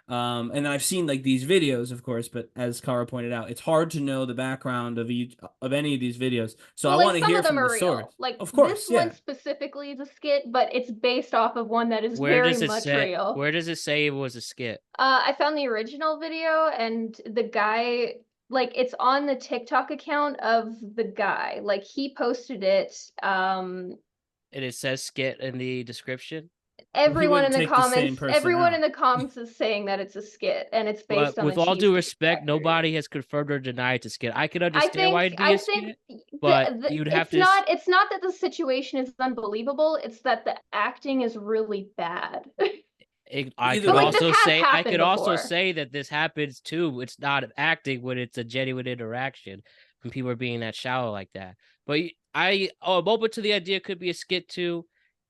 And then I've seen, like, these videos, of course, but as Kara pointed out, it's hard to know the background of any of these videos. So I well, like want to some hear of them from the are source. real. Like Of this course, one yeah. specifically is a skit, but it's based off of one that is Where very does it much say? real. Where does it say it was a skit? I found the original video, and the guy, like, it's on the TikTok account of the guy. Like, he posted it. And it says skit in the description. Well, he Everyone in wouldn't the take the same comments, person everyone in out. the comments is saying that it's a skit, and it's based But on the with all due Cheesecake respect, Factory. nobody has confirmed or denied it's a skit. I could I understand why think it'd be I a think skit, but you'd have to. it's not that the situation is unbelievable, it's that the acting is really bad. I Either could But like way, this also has say happened before. that this happens too. It's not acting when it's a genuine interaction when people are being that shallow like that. But I'm open to the idea it could be a skit too.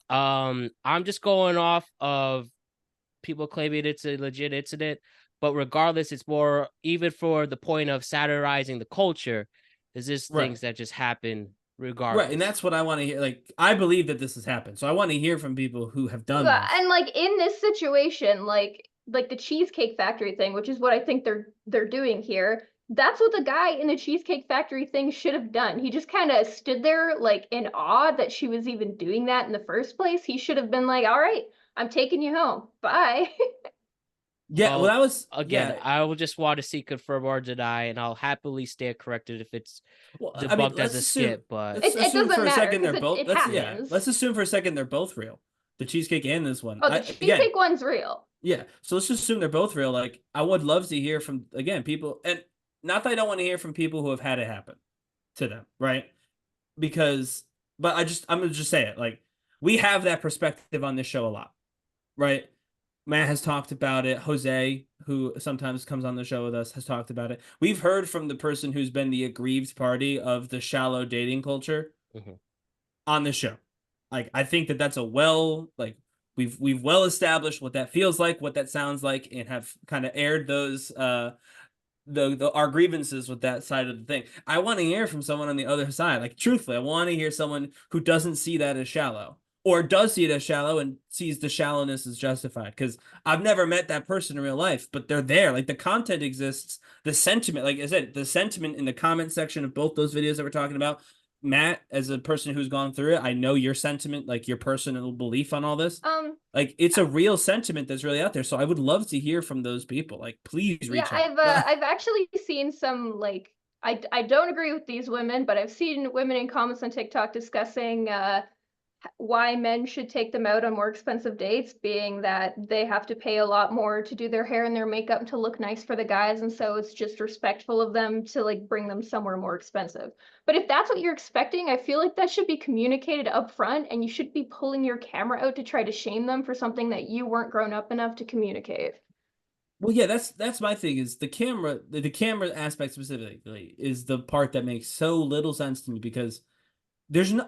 I'm just going off of people claiming it's a legit incident, but regardless, it's more even for the point of satirizing the culture. There's just right. things that just happen Right, and regardless. that's what I want to hear. Like, I believe that this has happened, so I want to hear from people who have done Yeah, this. and like in this situation, like the Cheesecake Factory thing, which is what I think they're doing here. That's what the guy in the Cheesecake Factory thing should have done. He just kind of stood there like in awe that she was even doing that in the first place. He should have been like, "All right, I'm taking you home. Bye." Yeah, well, Well, that was again, yeah. I will just want to see confirm or deny, and I'll happily stand corrected if it's Well, I mean, debunked as a skit. But It assume for doesn't a matter second they're because both. it Let's happens. let's assume for a second they're both real. The cheesecake and this one. Oh, the Again, cheesecake one's real. yeah. So let's just assume they're both real. Like, I would love to hear from, again, people, and not that I don't want to hear from people who have had it happen to them, right? Because, but I'm gonna just say it. Like, we have that perspective on this show a lot, right? Matt has talked about it. Jose, who sometimes comes on the show with us, has talked about it. We've heard from the person who's been the aggrieved party of the shallow dating culture on the show. Like, I think that that's a like, we've well established what that feels like, what that sounds like, and have kind of aired those our grievances with that side of the thing. I want to hear from someone on the other side. Like, truthfully, I want to hear someone who doesn't see that as shallow, or does see it as shallow and sees the shallowness as justified. Because I've never met that person in real life, but they're there. Like, the content exists, the sentiment, like I said, the sentiment in the comment section of both those videos that we're talking about. Matt, as a person who's gone through it, I know your sentiment, like your personal belief on all this. Like, it's a real sentiment that's really out there. So I would love to hear from those people. Like, please reach out. I've actually seen some like I don't agree with these women, but I've seen women in comments on TikTok discussing why men should take them out on more expensive dates, being that they have to pay a lot more to do their hair and their makeup to look nice for the guys, and so it's just respectful of them to like bring them somewhere more expensive. But if that's what you're expecting, I feel like that should be communicated up front, and you should be pulling your camera out to try to shame them for something that you weren't grown up enough to communicate. Well, yeah, that's my thing, is the camera aspect specifically is the part that makes so little sense to me, because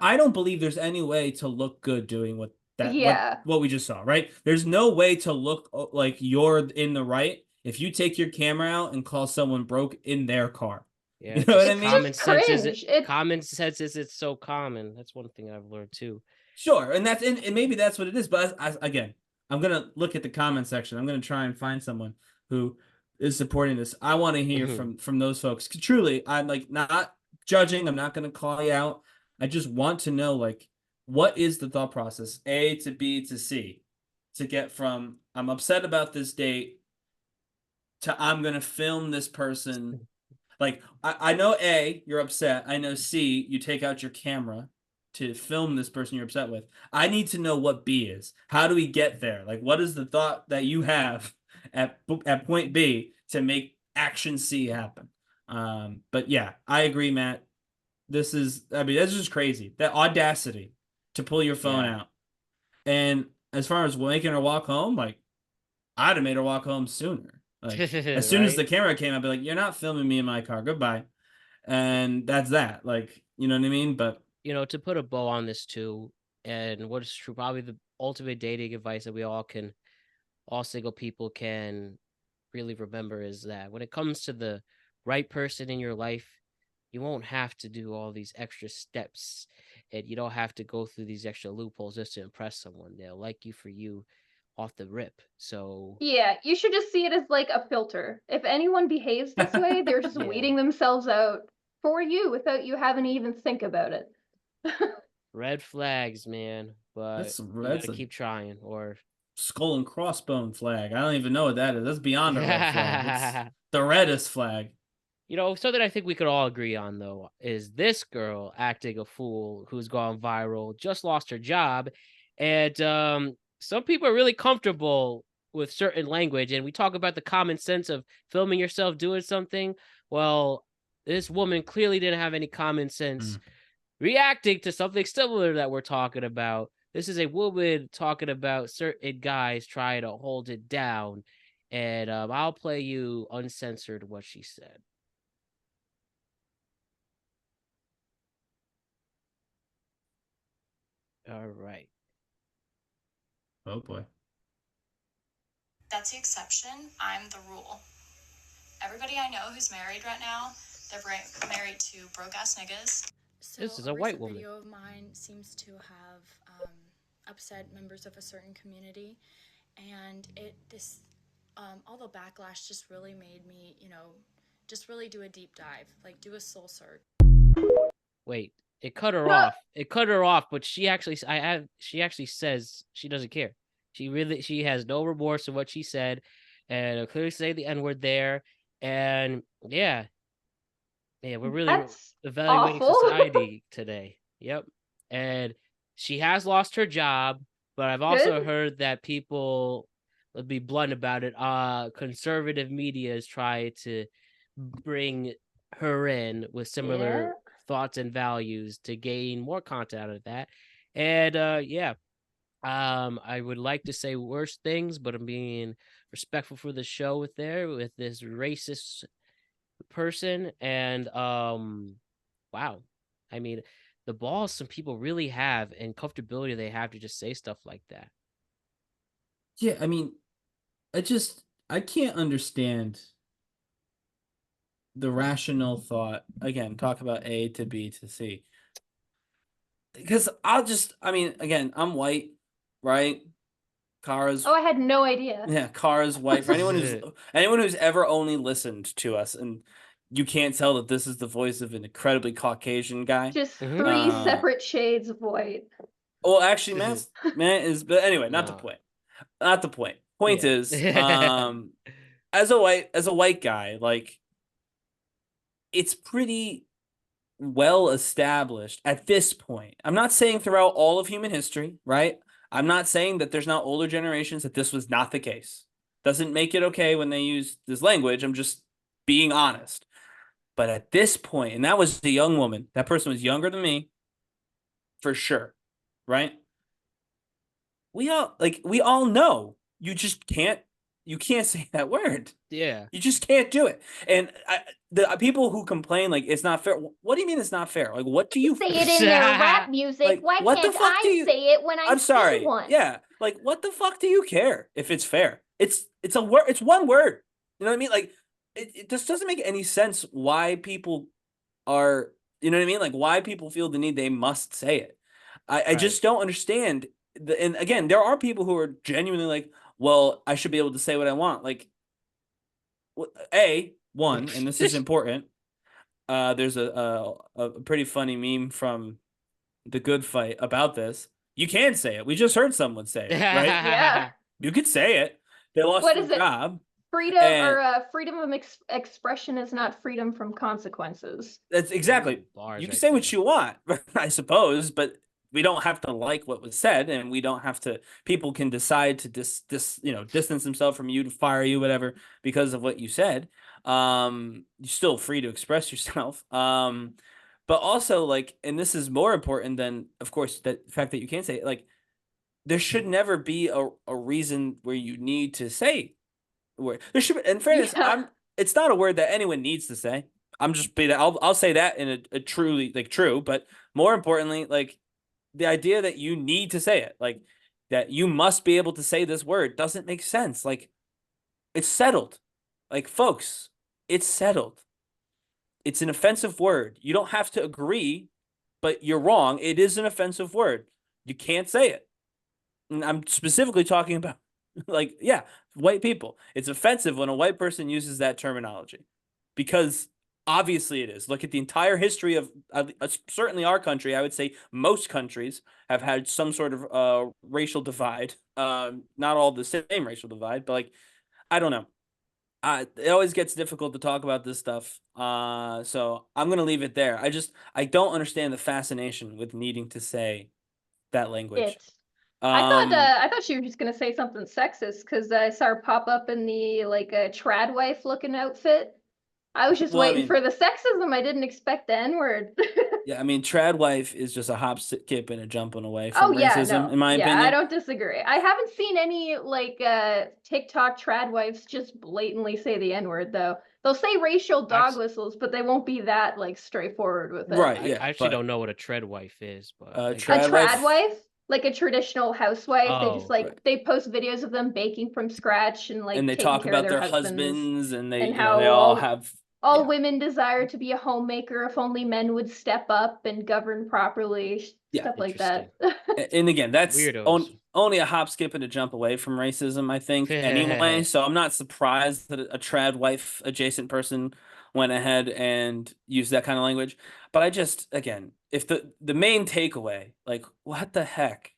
I don't believe there's any way to look good doing Yeah. what we just saw, right? There's no way to look like you're in the right if you take your camera out and call someone broke in their car. yeah, You know what I It's mean? just cringe. common sense is it's so common. That's one thing I've learned too. Sure, and maybe that's what it is. But again, I'm gonna look at the comment section. I'm gonna try and find someone who is supporting this. I want to hear from those folks. Truly, I'm like not judging. I'm not gonna call you out. I just want to know, like, what is the thought process? A to B to C, to get from I'm upset about this date to I'm gonna film this person. Like, I know A, you're upset. I know C, you take out your camera to film this person you're upset with. I need to know what B is. How do we get there? Like, what is the thought that you have at point B to make action C happen? But yeah, I agree, Matt. This is, I mean, that's just crazy. That audacity to pull your phone out. And as far as making her walk home, like, I'd have made her walk home sooner. Like, as soon as the camera came, I'd be like, you're not filming me in my car. Goodbye. And that's that. Like, you know what I mean? But, you know, to put a bow on this too, and what is true, probably the ultimate dating advice that all single people can really remember is that when it comes to the right person in your life, you won't have to do all these extra steps, and you don't have to go through these extra loopholes just to impress someone. They'll like you for you off the rip. So yeah, you should just see it as like a filter. If anyone behaves this way, they're just weeding themselves out for you without you having to even think about it. red flags, man. But you gotta keep trying. Or skull and crossbone flag. I don't even know what that is. That's beyond a red flag. It's the reddest flag. You know, something I think we could all agree on, though, is this girl acting a fool who's gone viral, just lost her job. And some people are really comfortable with certain language. And we talk about the common sense of filming yourself doing something. Well, this woman clearly didn't have any common sense reacting to something similar that we're talking about. This is a woman talking about certain guys trying to hold it down. And I'll play you uncensored what she said. All right. Oh boy. That's the exception. I'm the rule. Everybody I know who's married right now, they're married to broke ass niggas. So this is a white woman. Video of mine seems to have upset members of a certain community, and all the backlash just really made me, just really do a deep dive, like do a soul search. Wait. It cut her off. It cut her off, but she actually says she doesn't care. She has no remorse of what she said, and clearly say the N-word there. And yeah, we're really evaluating society today. Yep. And she has lost her job, but I've also heard that people, let's be blunt about it, conservative media is trying to bring her in with similar thoughts and values to gain more content out of that. And I would like to say worse things, but I'm being respectful for the show with this racist person. And wow, I mean, the balls some people really have and comfortability they have to just say stuff like that. Yeah, I mean, I can't understand the rational thought. Again, talk about A to B to C. Because again, I'm white, right? Kara's. Oh, I had no idea. Yeah, Kara's white. For anyone who's ever only listened to us, and you can't tell that this is the voice of an incredibly Caucasian guy. Just three separate shades of white. Well, actually, man is. But anyway, not the point. Not the point. Point is, as a white guy, like, it's pretty well established at this point. I'm not saying throughout all of human history, right? I'm not saying that there's not older generations that this was not the case. Doesn't make it okay when they use this language. I'm just being honest. But at this point, and that was a young woman, that person was younger than me, for sure, right? We all know you just can't say that word. Yeah. You just can't do it. And the people who complain like it's not fair. What do you mean it's not fair? Like, what do you say it in their rap music? Like, why can't I say it when I'm sorry. One? Yeah. Like, what the fuck do you care if it's fair? It's a word. It's one word. You know what I mean? Like, it just doesn't make any sense why people are, you know what I mean? Like, why people feel the need they must say it. I just don't understand. And again, there are people who are genuinely like, well, I should be able to say what I want. Like, one, and this is important. There's a pretty funny meme from The Good Fight about this. You can say it. We just heard someone say it, right? Yeah. You could say it. They lost their job. Freedom And or freedom of expression is not freedom from consequences. that's exactly. Ooh, bars You can right say what there. you want, I suppose, but we don't have to like what was said, and we don't have to. People can decide to distance themselves from you, to fire you, whatever, because of what you said. You're still free to express yourself. But also like, and this is more important than, of course, that fact that you can't say it, like, there should never be a reason where you need to say word. There should be, in fairness, Yeah. it's not a word that anyone needs to say. I'm just being, I'll say that in a truly like true, but more importantly, like the idea that you need to say it, like that you must be able to say this word doesn't make sense. Like it's settled. Like folks, it's settled. It's an offensive word. You don't have to agree, but you're wrong. It is an offensive word. You can't say it. And I'm specifically talking about like, yeah, white people. It's offensive when a white person uses that terminology because obviously it is. Look at the entire history of certainly our country. I would say most countries have had some sort of racial divide. Not all the same racial divide, but like, I don't know. It always gets difficult to talk about this stuff. So I'm gonna leave it there. I don't understand the fascination with needing to say that language. It. Um, I thought she was just gonna say something sexist because I saw her pop up in the like a trad wife looking outfit. I was just well, I waiting mean, for the sexism. I didn't expect the N word. yeah, I mean, trad wife is just a hop, skip, and a jumping away Oh from yeah, racism, no. in my Yeah, I opinion. don't disagree. I haven't seen any like TikTok trad wives just blatantly say the N-word though. They'll say racial dog I've whistles, but they won't be that like straightforward with it. Right, I yeah, actually but don't know what a tread wife is, but I A trad guess. trad wife, wife, like a traditional housewife, they just Oh, like right, they post videos of them baking from scratch and and like they taking talk care of about their their husbands husbands, and and they how all have, all yeah, women desire to be a homemaker if only men would step up and govern properly, yeah. stuff like interesting. that. And again, that's Weirdos. only a hop, skip, and a jump away from racism, I think, anyway. So I'm not surprised that a trad wife adjacent person went ahead and used that kind of language. But I just, again, if the main takeaway, like, what the heck?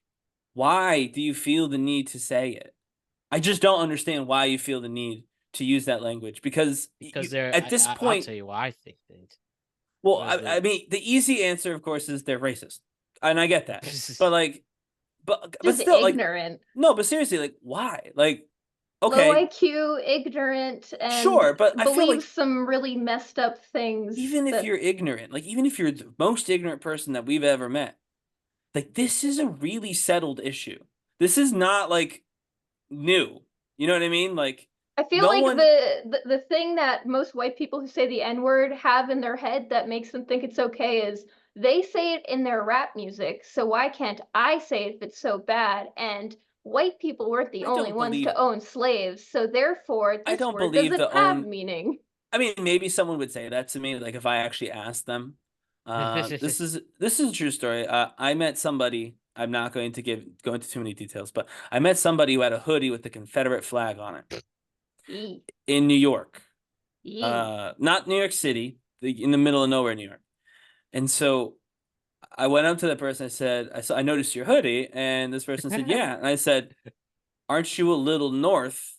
Why do you feel the need to say it? I just don't understand why you feel the need to use that language because Because you they're at this I'll point, tell you why I think things. well, Because I the mean, the easy answer, of course, is they're racist, and I get that, but like, but Just still, like, ignorant. no, but seriously, like, why? Like, Low okay, IQ, ignorant, and sure, but I feel believes like some really messed up things even if that you're ignorant, like, even if you're the most ignorant person that we've ever met, like, this is a really settled issue. This is not like new. You know what I mean? Like, I feel no like one. the thing that most white people who say the N-word have in their head that makes them think it's okay is they say it in their rap music, so why can't I say it if it's so bad? And white people weren't the I only don't ones to believe. own slaves, so therefore I this don't word believe doesn't the have own. meaning. I mean, maybe someone would say that to me, like if I actually asked them. This is a true story. I met somebody. I'm not going to go into too many details, but I met somebody who had a hoodie with the Confederate flag on it Eee, in New York. eee. Not New York City, in the middle of nowhere, New York. And so I went up to that person. I said, I noticed your hoodie," and this person said, "Yeah." And I said, "Aren't you a little north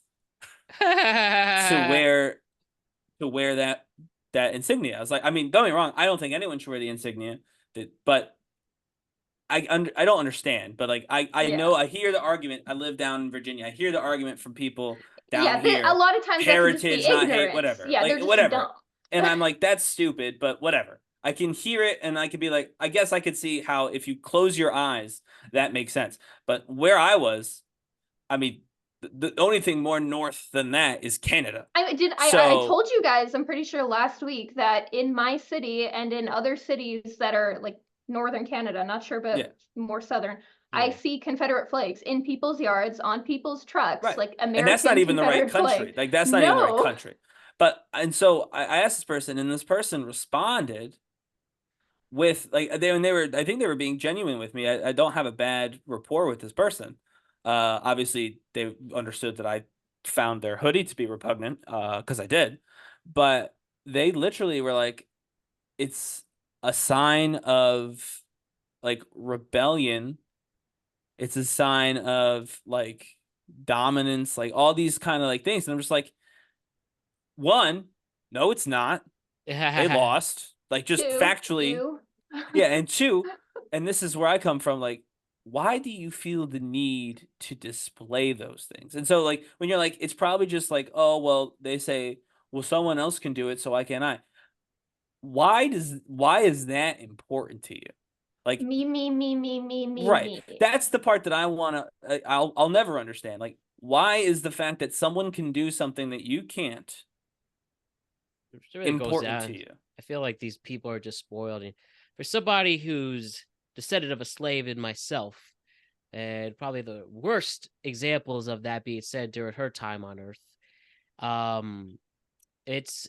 to wear that insignia?" I was like, I mean, don't get me wrong, I don't think anyone should wear the insignia, but I don't understand. But like I Yeah. know, I hear the argument. I live down in Virginia. I hear the argument from people down Yeah, a here. lot of times that can just be Heritage, not hate, ignorance. whatever. Yeah, they're Like just whatever. dumb. And I'm like, that's stupid, but whatever. I can hear it and I could be like, I guess I could see how if you close your eyes, that makes sense. But where I was, I mean, the only thing more north than that is Canada. I So told you guys, I'm pretty sure last week that in my city and in other cities that are like northern Canada, not sure yeah, but more southern, I Yeah. see Confederate flags in people's yards, on people's trucks, right. like And that's not American even the right Confederate country. flag. Like that's not even the right No. country. But and so I asked this person, and this person responded with like they were, I think they were being genuine with me. I don't have a bad rapport with this person. Obviously they understood that I found their hoodie to be repugnant, because I did. But they literally were like, it's a sign of like rebellion. It's a sign of like dominance, like all these kind of like things. And I'm just like, one, no, it's not. They lost. Like, just factually. Yeah, and two, and this is where I come from, like, why do you feel the need to display those things? And so, like, when you're like, it's probably just like, oh, well, they say, well, someone else can do it, so why can't I? Why is that important to you? Like, me. right. That's the part that I want to, I'll never understand. Like, why is the fact that someone can do something that you can't really important to you? I feel like these people are just spoiled. And for somebody who's descendant of a slave in myself, and probably the worst examples of that being said during her time on Earth, it's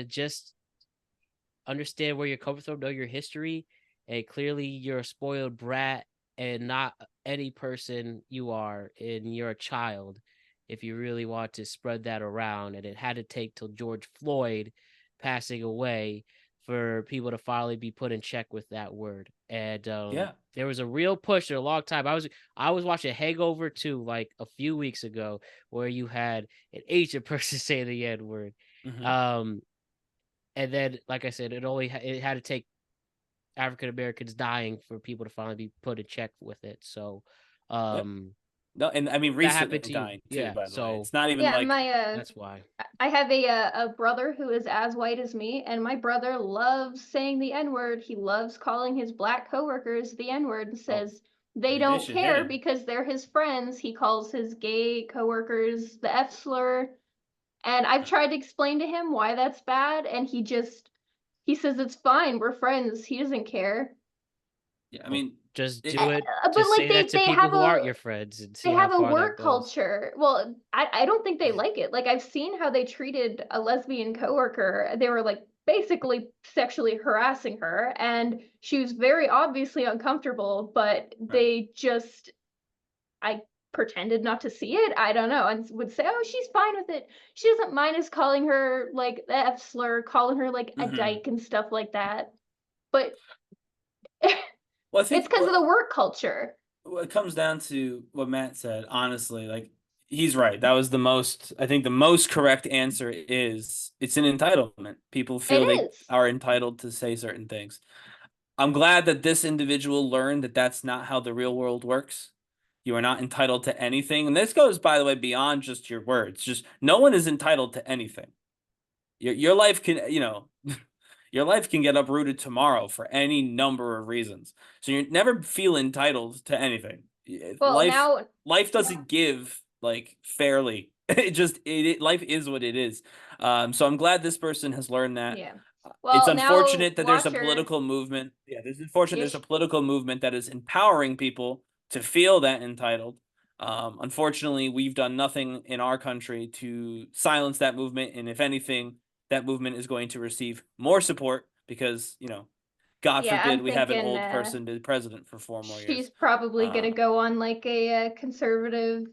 just understand where you're coming from, know your history, and clearly you're a spoiled brat and not any person you are, and you're a child if you really want to spread that around. And it had to take till George Floyd passing away for people to finally be put in check with that word. And there was a real push for a long time. I was watching Hangover 2 like a few weeks ago, where you had an Asian person say the N-word. Mm-hmm. And then, like I said, it had to take African Americans dying for people to finally be put in check with it. So, no, and I mean, recently dying too. Yeah, by the so way, it's not even like that's why. I have a brother who is as white as me, and my brother loves saying the N-word. He loves calling his black coworkers the N-word and says they don't care because they're his friends. He calls his gay coworkers the F slur. And I've tried to explain to him why that's bad, and he says it's fine, we're friends. He doesn't care. Yeah, I mean, just do it. But just like say that to people who aren't your friends, and they have a work culture. Well, I don't think they like it. Like, I've seen how they treated a lesbian coworker. They were like basically sexually harassing her, and she was very obviously uncomfortable, but they just I pretended not to see it. I don't know, and would say, "Oh, she's fine with it. She doesn't mind us calling her like the F slur, calling her like a dyke and stuff like that." But well, I think it's because of the work culture. Well, it comes down to what Matt said. Honestly, like, he's right. That was the most. I think the most correct answer is it's an entitlement. People feel they are entitled to say certain things. I'm glad that this individual learned that that's not how the real world works. You are not entitled to anything. And this goes, by the way, beyond just your words. Just no one is entitled to anything. Your life can, your life can get uprooted tomorrow for any number of reasons. So you never feel entitled to anything. Well, life doesn't give like fairly. Life is what it is. So I'm glad this person has learned that. Yeah. Well, it's unfortunate that there's a political movement. Yeah, there's a political movement that is empowering people to feel that entitled. Unfortunately, we've done nothing in our country to silence that movement. And if anything, that movement is going to receive more support because, God forbid we have an old person to president for 4 more years. She's probably going to go on like a conservative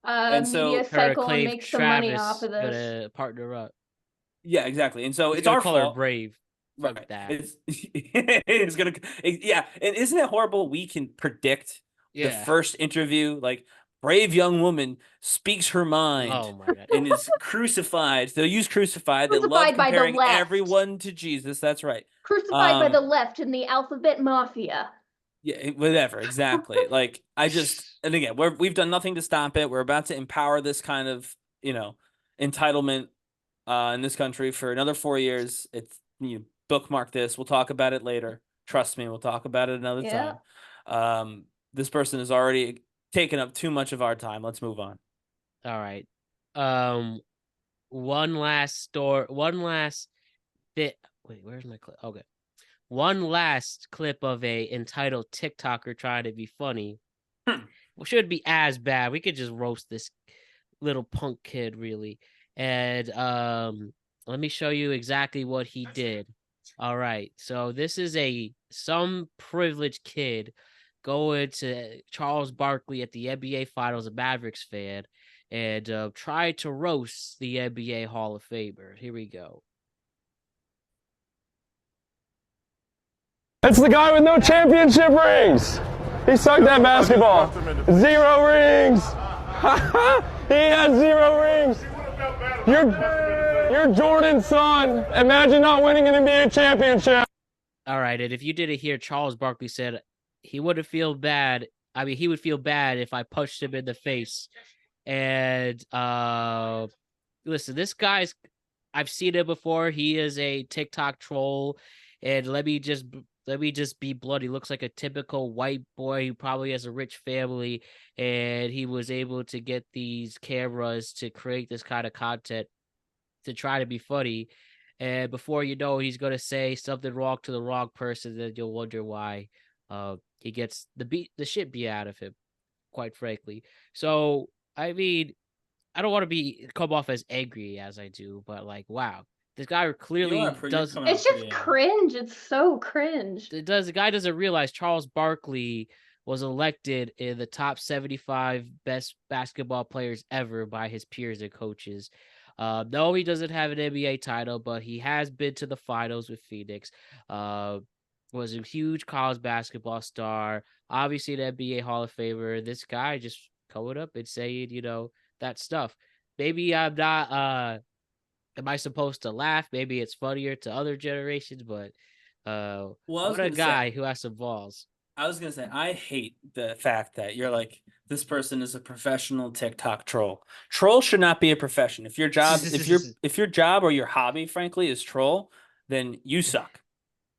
and so media cycle and make some money off of this. Gonna partner up. Yeah, exactly. And so it's our fault. Her brave. Right. That. It's gonna. Yeah, and isn't it horrible? We can predict the first interview, like, brave young woman speaks her mind. Oh my God. And is crucified. They'll use crucified. They love comparing everyone to Jesus. That's right. Crucified by the left in the alphabet mafia. Yeah, whatever. Exactly. Like, and again, we've done nothing to stop it. We're about to empower this kind of, entitlement in this country for another 4 years. It's, bookmark this. We'll talk about it later. Trust me, we'll talk about it another time. This person has already taken up too much of our time. Let's move on. All right. One last bit. Wait, where's my clip? Okay. One last clip of a entitled TikToker trying to be funny. We shouldn't be as bad. We could just roast this little punk kid, really. And let me show you exactly what he did. All right. So this is some privileged kid going to Charles Barkley at the NBA Finals, a Mavericks fan, and tried to roast the NBA Hall of Famer. Here we go. It's the guy with no championship rings. He sucked at basketball. 0 rings. He had 0 rings. You're You're Jordan's son. Imagine not winning an NBA championship. All right, and if you didn't hear, Charles Barkley said he wouldn't feel bad. I mean, he would feel bad if I punched him in the face. And listen, this guy's, I've seen it before. He is a TikTok troll, and let me just be blunt. He looks like a typical white boy who probably has a rich family, and he was able to get these cameras to create this kind of content to try to be funny. And before you know, he's gonna say something wrong to the wrong person, then you'll wonder why he gets the shit beat out of him, quite frankly. So I mean, I don't want to come off as angry as I do, but like, wow, this guy clearly does. It's just cringe. It's so cringe. The guy doesn't realize Charles Barkley was elected in the top 75 best basketball players ever by his peers and coaches. No, he doesn't have an NBA title, but he has been to the finals with Phoenix. Was a huge college basketball star, obviously an NBA Hall of Famer. This guy just coming up and saying, that stuff. Maybe I'm not. Am I supposed to laugh? Maybe it's funnier to other generations, but what a guy who has some balls. I was gonna say, I hate the fact that you're like, this person is a professional TikTok troll. Troll should not be a profession. If your job, if your job or your hobby, frankly, is troll, then you suck.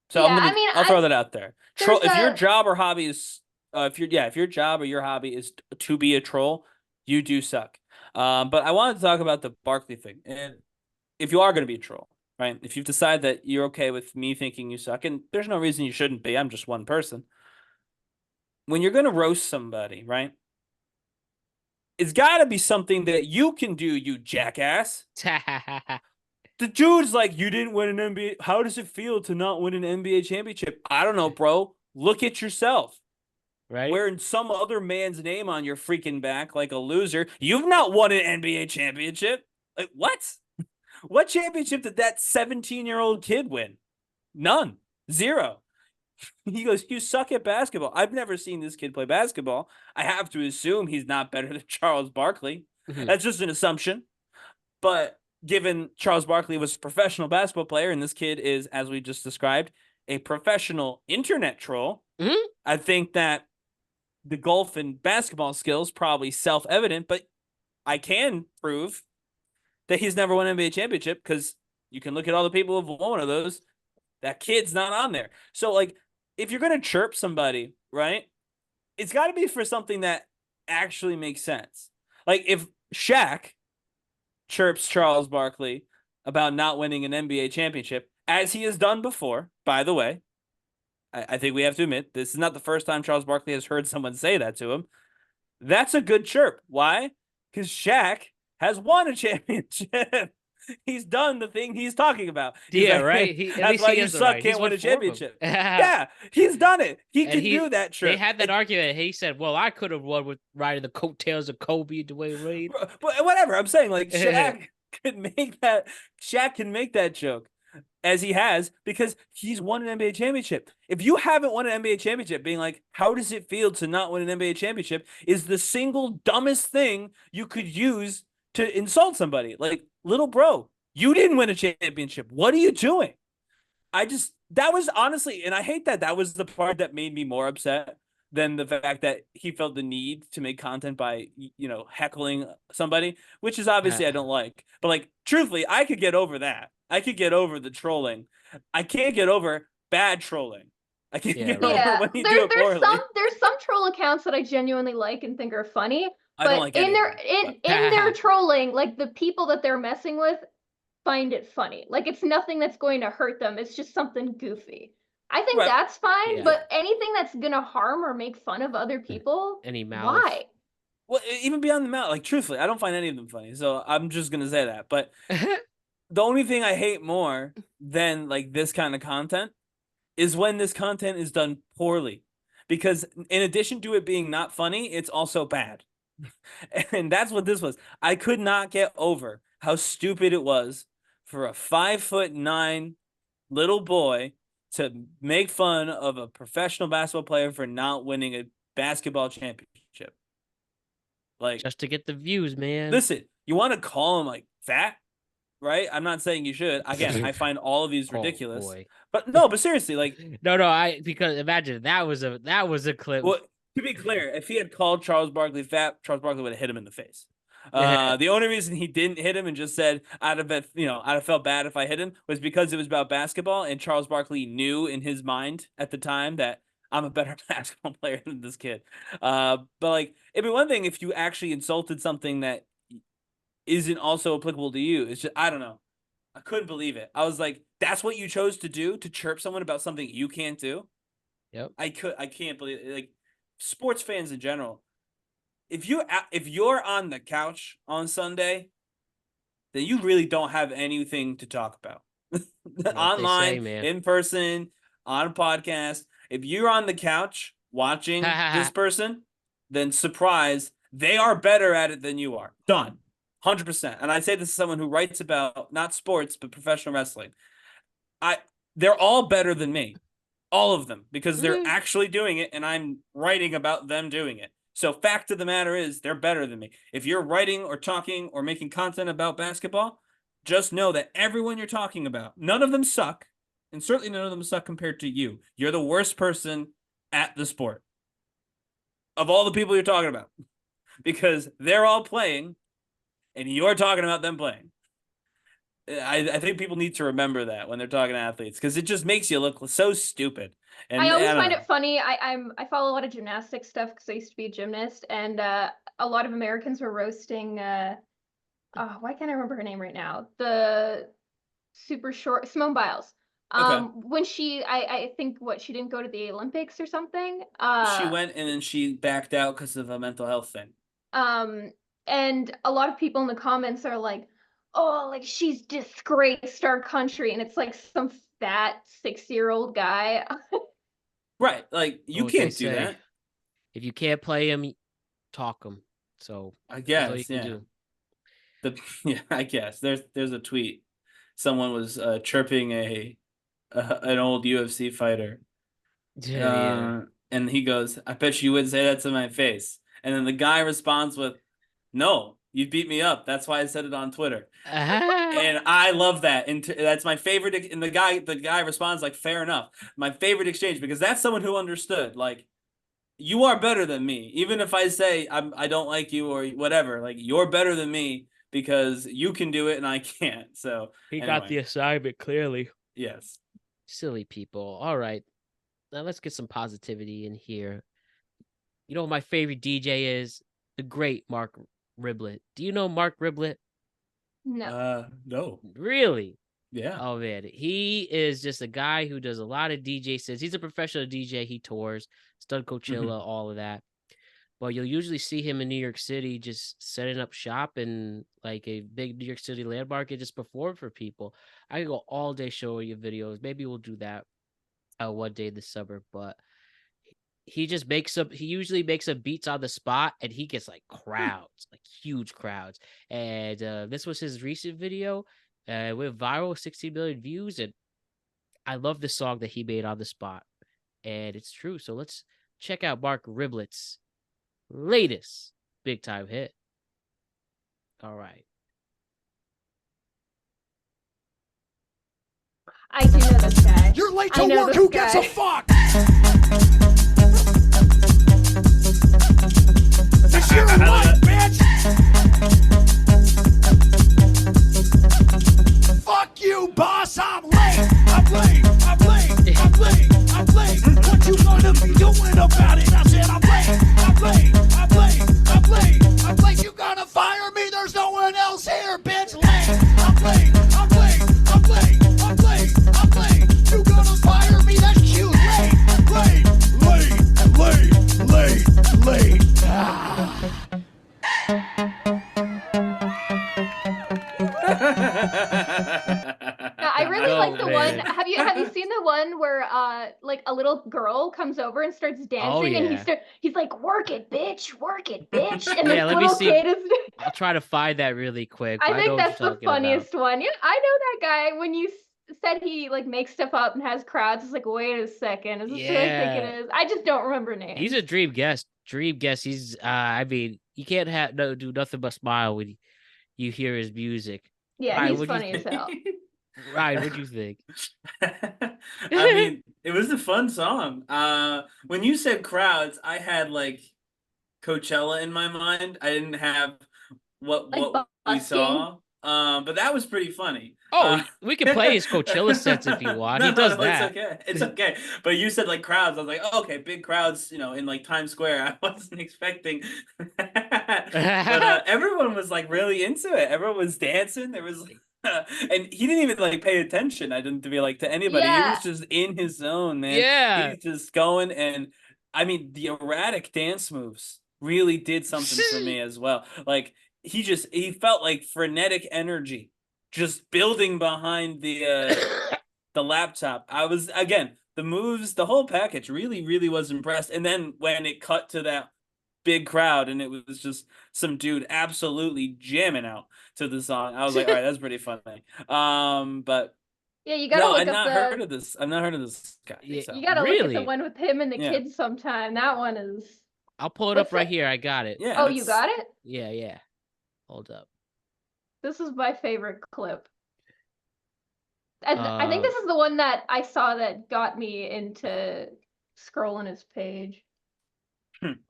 So yeah, I'll throw that out there. Troll. If your job or hobby is, if your job or your hobby is to be a troll, you do suck. But I wanted to talk about the Barkley thing, and if you are going to be a troll, right? If you've decided that you're okay with me thinking you suck, and there's no reason you shouldn't be. I'm just one person. When you're going to roast somebody, right? It's got to be something that you can do, you jackass. The dude's like, you didn't win an NBA. How does it feel to not win an NBA championship? I don't know, bro. Look at yourself. Right? Wearing some other man's name on your freaking back like a loser. You've not won an NBA championship. Like, what? What championship did that 17-year-old kid win? None. Zero. He goes, you suck at basketball. I've never seen this kid play basketball. I have to assume he's not better than Charles Barkley. That's just an assumption. But given Charles Barkley was a professional basketball player and this kid is, as we just described, a professional internet troll, I think that the golf and basketball skills probably self-evident, but I can prove that he's never won an NBA championship because you can look at all the people who've won one of those. That kid's not on there. So, like, if you're going to chirp somebody, right, it's got to be for something that actually makes sense. Like, if Shaq chirps Charles Barkley about not winning an NBA championship, as he has done before, by the way, I think we have to admit, this is not the first time Charles Barkley has heard someone say that to him. That's a good chirp. Why? Because Shaq has won a championship. He's done the thing he's talking about. Yeah, right. That's why you suck, can't win a championship. Yeah, he's done it. He can do that chirp. They had that argument. He said, well, I could have won with riding the coattails of Kobe and Dwayne Wade. But whatever, I'm saying, like, Shaq can make that joke, as he has, because he's won an NBA championship. If you haven't won an NBA championship, being like, how does it feel to not win an NBA championship, is the single dumbest thing you could use to insult somebody. Like, little bro, you didn't win a championship. What are you doing? That was honestly, and I hate that. That was the part that made me more upset than the fact that he felt the need to make content by, heckling somebody, which is obviously I don't like. But, like, truthfully, I could get over that. I could get over the trolling. I can't get over bad trolling. I can't get over when you do it poorly. There's some troll accounts that I genuinely like and think are funny. I don't like in their trolling, like, the people that they're messing with find it funny. Like, it's nothing that's going to hurt them. It's just something goofy. I think that's fine, but anything that's gonna harm or make fun of other people, why? Well, even beyond the mouth, like, truthfully, I don't find any of them funny. So I'm just gonna say that. But the only thing I hate more than, like, this kind of content is when this content is done poorly. Because in addition to it being not funny, it's also bad. And that's what this was. I could not get over how stupid it was for a 5'9" little boy to make fun of a professional basketball player for not winning a basketball championship. Like, just to get the views, man. Listen, you want to call him, like, fat, right? I'm not saying you should. Again, I find all of these ridiculous. Boy. But seriously, like No, because imagine that was a clip. Well, to be clear, if he had called Charles Barkley fat, Charles Barkley would have hit him in the face. The only reason he didn't hit him and just said I'd have felt bad if I hit him was because it was about basketball, and Charles Barkley knew in his mind at the time that I'm a better basketball player than this kid. But like it'd be one thing if you actually insulted something that isn't also applicable to you. It's just I don't know. I couldn't believe it. I was like, that's what you chose to do, to chirp someone about something you can't do. Yep. I can't believe it. Like sports fans in general. If you're on the couch on Sunday, then you really don't have anything to talk about. Online, say, in person, on a podcast. If you're on the couch watching this person, then surprise, they are better at it than you are. Done. 100%. And I say this as someone who writes about not sports, but professional wrestling. They're all better than me. All of them, because they're actually doing it, and I'm writing about them doing it. So fact of the matter is, they're better than me. If you're writing or talking or making content about basketball, just know that everyone you're talking about, none of them suck, and certainly none of them suck compared to you. You're the worst person at the sport of all the people you're talking about, because they're all playing, and you're talking about them playing. I think people need to remember that when they're talking to athletes, because it just makes you look so stupid. And I always find it funny. I follow a lot of gymnastics stuff because I used to be a gymnast, and a lot of Americans were roasting. Why can't I remember her name right now? The super short Simone Biles. Okay. When I think she didn't go to the Olympics or something. She went and then she backed out because of a mental health thing. And a lot of people in the comments are like, oh, like she's disgraced our country, and it's like some fat 60-year-old guy. Right, like you can't do that. If you can't play him, talk him. So I guess, yeah. I guess there's a tweet. Someone was chirping an old UFC fighter. And he goes, "I bet you wouldn't say that to my face." And then the guy responds with, "No, you beat me up. That's why I said it on Twitter." And I love that. And that's my favorite. And the guy responds like, "Fair enough." My favorite exchange, because that's someone who understood. Like, you are better than me. Even if I say I don't like you or whatever, like you're better than me because you can do it and I can't. So he got the assignment clearly. Yes. Silly people. All right. Now let's get some positivity in here. You know what my favorite DJ is? The great Marc Rebillet. Do you know Marc Rebillet? No. No. Really? Yeah. Oh man, he is just a guy who does a lot of DJ sets. He's a professional DJ. He tours, he's done Coachella, all of that. But you'll usually see him in New York City just setting up shop in like a big New York City landmark and just perform for people. I could go all day showing you videos. Maybe we'll do that one day this summer. But he usually makes up beats on the spot, and he gets like crowds, like huge crowds. And this was his recent video. Went viral, 60 million views, and I love the song that he made on the spot. And it's true. So let's check out Marc Rebillet's latest big time hit. All right. I do know this guy. You're late to work. Who gives a fuck? It's your life, bitch. Fuck you, boss. I'm late. I'm late. I'm late. I'm late. I'm late. What you gonna be doing about it? I said I'm late. I'm late. I'm late. I'm late. I'm late. You gonna fire me? There's no one else here, bitch. Late. I'm late. I'm late. I'm late. I'm late. I'm late. You gonna fire me? That's cute. Late. Late. I really like the one. Have you seen the one where like a little girl comes over and starts dancing, and he's like, work it, bitch, and yeah, this little kid is. I'll try to find that really quick. I think that's the funniest one. Yeah, I know that guy. When you said he like makes stuff up and has crowds, it's like, wait a second, is this who I think it is? I just don't remember names. He's a dream guest. He's I mean, you can't do nothing but smile when you hear his music. Yeah, Ryan, he's what'd you funny as hell. Ryan, what'd you think? I mean, it was a fun song. When you said crowds, I had like Coachella in my mind. I didn't have what Like we busking. saw. But that was pretty funny. Oh, we can play his Coachella sets if you want. He does No, it's that. okay. It's okay. But you said like crowds. I was like, oh, okay, big crowds, in like Times Square. I wasn't expecting that. But everyone was like really into it. Everyone was dancing. There was and he didn't even like pay attention, I didn't to be like to anybody. He Yeah. was just in his zone, man. Yeah. He's just going, and I mean the erratic dance moves really did something for me as well. Like he felt like frenetic energy just building behind the laptop. I was, again, the moves, the whole package really was impressed. And then when it cut to that big crowd and it was just some dude absolutely jamming out to the song, I was like, all right, that's pretty funny. But Yeah, you gotta no, look I've up not heard of this. I've not heard of this guy. Yeah, So. you gotta look at the really? one with him and the Yeah. kids sometime. That one is. I'll pull it What's up right it? here. I got it. Yeah. Oh, you got it? Yeah. Hold up. This is my favorite clip. And I think this is the one that I saw that got me into scrolling his page.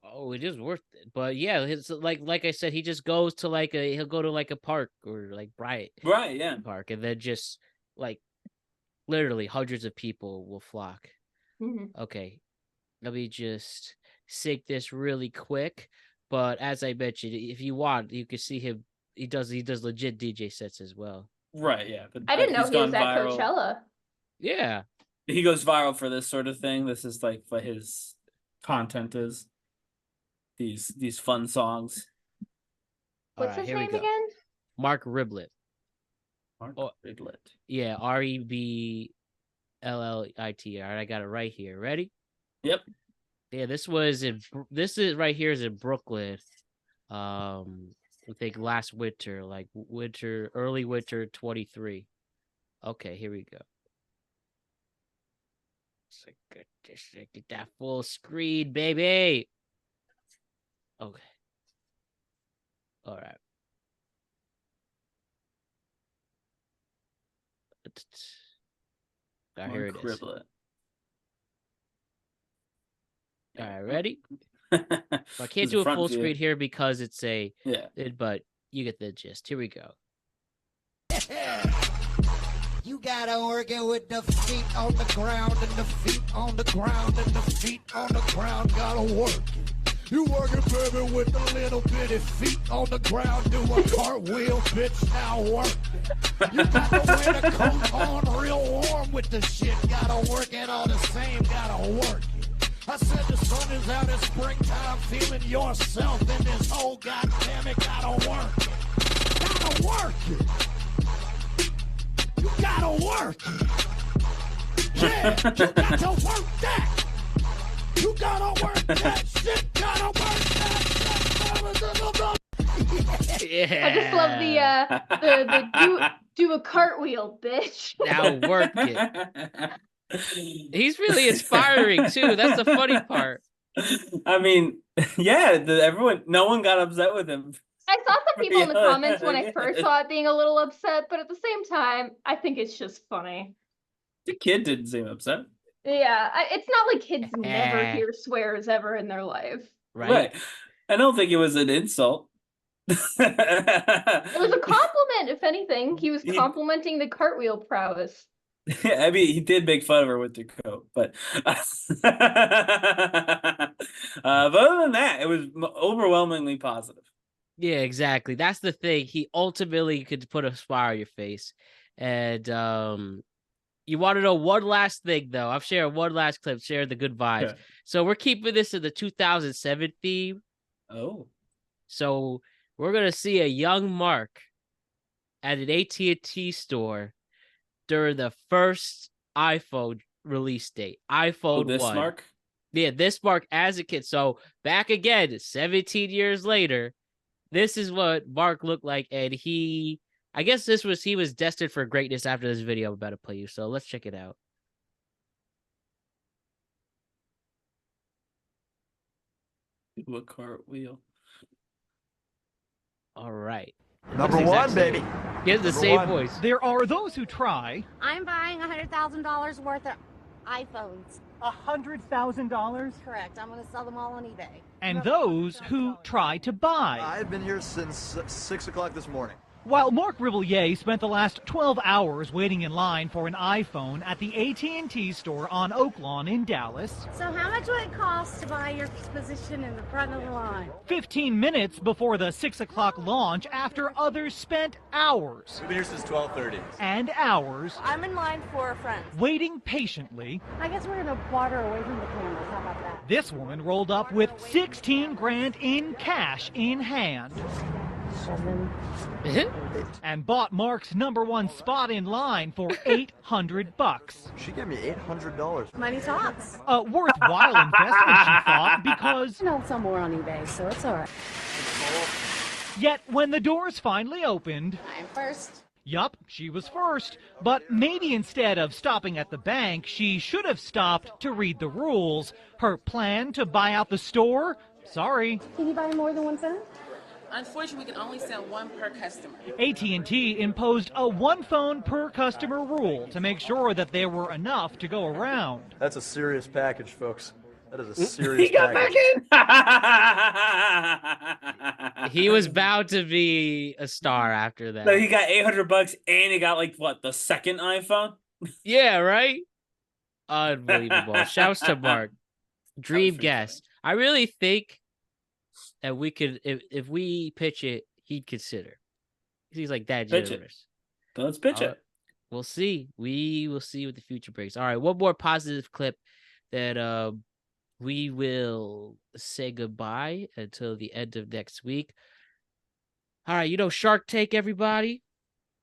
Oh, it is worth it. But yeah, it's like I said, he just goes to he'll go to like a park or like Bryant Right, yeah. Park, and then just like literally hundreds of people will flock. Mm-hmm. Okay, let me just sync this really quick. But as I mentioned, if you want, you can see him. He does legit DJ sets as well. Right, yeah. But I didn't know he's he was gone at viral. Coachella. Yeah. He goes viral for this sort of thing. This is like what his content is. These fun songs. What's his name again? Marc Rebillet. Marc Rebillet. Yeah, Reblit. All right, I got it right here. Ready? Yep. Yeah, this is right here is in Brooklyn. I think last winter, like early winter 23. Okay, here we go. Get that full screen, baby. Okay. All right. Here it is. All right, ready? I can't do a full screen here because it's but you get the gist. Here we go. You gotta working with the feet on the ground and the feet on the ground and the feet on the ground. Gotta work. You working, baby, with the little bitty feet on the ground. Do a cartwheel, bitch, now work. You gotta wear the coat on real warm with the shit. Gotta work it all the same, gotta work it. I said the sun is out in springtime, feeling yourself in this whole goddamn it. Gotta work it. Gotta work it. You gotta work it. Yeah, you got to work that. You gotta work that shit. Gotta work that shit. Yeah. I just love the do a cartwheel, bitch. Now work it. He's really inspiring too. That's the funny part. I mean, yeah, no one got upset with him. I saw some people in the comments when I first saw it being a little upset, but at the same time, I think it's just funny. The kid didn't seem upset. Yeah, it's not like kids never hear swears ever in their life. Right. I don't think it was an insult. It was a compliment, if anything. He was complimenting the cartwheel prowess. I mean, he did make fun of her with the coat, but but other than that, it was overwhelmingly positive. Yeah, exactly. That's the thing. He ultimately could put a smile on your face. And you want to know one last thing, though? I've shared one last clip, share the good vibes. Yeah. So we're keeping this in the 2007 theme. Oh. So we're going to see a young Mark at an AT&T store during the first iPhone release date. iPhone 1. This Mark? Yeah, this Mark as a kid. So back again, 17 years later, this is what Mark looked like. And he was destined for greatness after this video I'm about to play you. So let's check it out. Do a cartwheel. All right. Number one, baby. He has the same voice. There are those who try. I'm buying $100,000 worth of iPhones. $100,000? Correct. I'm going to sell them all on eBay. And those who try to buy. I've been here since 6 o'clock this morning. While Marc Rebillet spent the last 12 hours waiting in line for an iPhone at the AT&T store on Oak Lawn in Dallas. So how much would it cost to buy your position in the front of the line? 15 minutes before the 6 o'clock launch after others spent hours. We've been here since 12:30. And hours. I'm in line for a friend. Waiting patiently. I guess we're going to water away from the cameras. How about that? This woman rolled up with 16 grand in cash in hand. 7. And bought Mark's #1 spot in line for $800. She gave me $800. Money talks. A worthwhile investment, she thought, because... I know some more on eBay, so it's all right. Yet when the doors finally opened... I'm first. Yup, she was first. But maybe instead of stopping at the bank, she should have stopped to read the rules. Her plan to buy out the store? Sorry. Can you buy more than one phone? Unfortunately, we can only sell one per customer. AT&T imposed a one phone per customer rule to make sure that there were enough to go around. That's a serious package, folks. That is a serious package. He was bound to be a star after that. So he got $800 and he got like what, the second iPhone? Yeah, right? Unbelievable. Shouts to Mark. Dream guest. I really think that we could, if we pitch it, he'd consider. He's like that generous. Let's pitch it. We'll see. We will see what the future brings. All right, one more positive clip that we will say goodbye until the end of next week. All right, Shark Tank, everybody?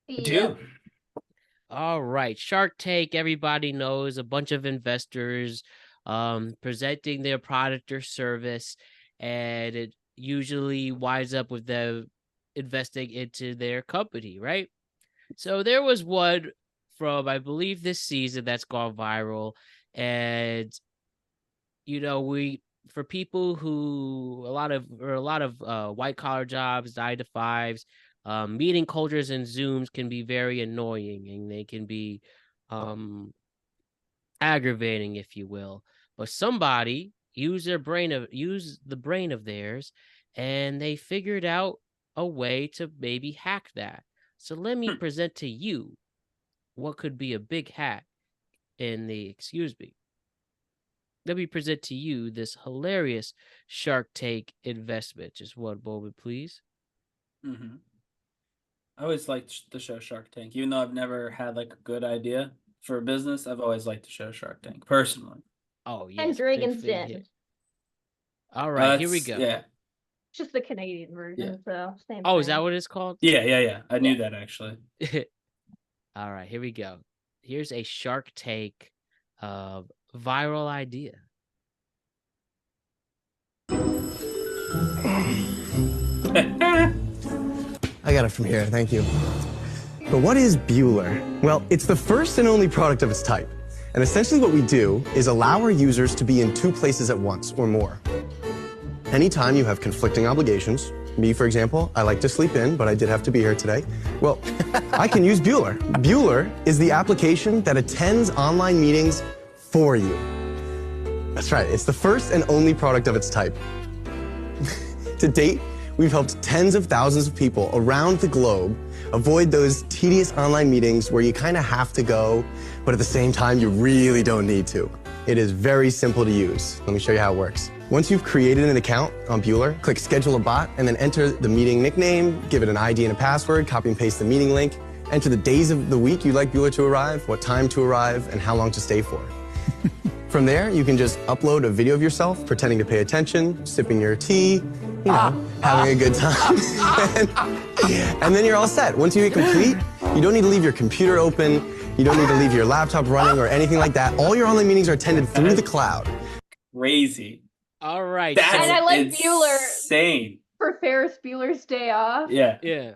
Yeah. All right, Shark Tank, everybody knows a bunch of investors presenting their product or service, and it usually winds up with them investing into their company, right? So there was one from, I believe, this season that's gone viral, and for people who a lot of white collar jobs, 9 to 5s, meeting cultures and Zooms can be very annoying, and they can be aggravating, if you will. But somebody used the brain of theirs, and they figured out a way to maybe hack that. So let me present to you what could be a big hack in the, let me present to you this hilarious Shark Tank investment. Just one moment, please. Mm-hmm. I always liked the show Shark Tank. Even though I've never had like a good idea for a business, I've always liked the show Shark Tank, personally. Oh, yeah. And Dragon's Den. All right, here we go. Yeah. It's just the Canadian version, so same Oh, thing. is that what it's called? Yeah. I knew that, actually. All right, here we go. Here's a Shark Tank viral idea. I got it from here, thank you. But what is Bueller? Well, it's the first and only product of its type. And essentially what we do is allow our users to be in 2 places at once or more. Anytime you have conflicting obligations, me, for example, I like to sleep in, but I did have to be here today. Well, I can use Bueller. Bueller is the application that attends online meetings for you. That's right, it's the first and only product of its type. To date, we've helped tens of thousands of people around the globe avoid those tedious online meetings where you kind of have to go, but at the same time, you really don't need to. It is very simple to use. Let me show you how it works. Once you've created an account on Bueller, click Schedule a Bot, and then enter the meeting nickname, give it an ID and a password, copy and paste the meeting link, enter the days of the week you'd like Bueller to arrive, what time to arrive, and how long to stay for. From there, you can just upload a video of yourself pretending to pay attention, sipping your tea, having a good time. And then you're all set. Once you hit complete, you don't need to leave your computer open, you don't need to leave your laptop running or anything like that. All your online meetings are attended through the cloud. Crazy. All right. That's and I like Bueller insane. for Ferris Bueller's Day Off. Yeah.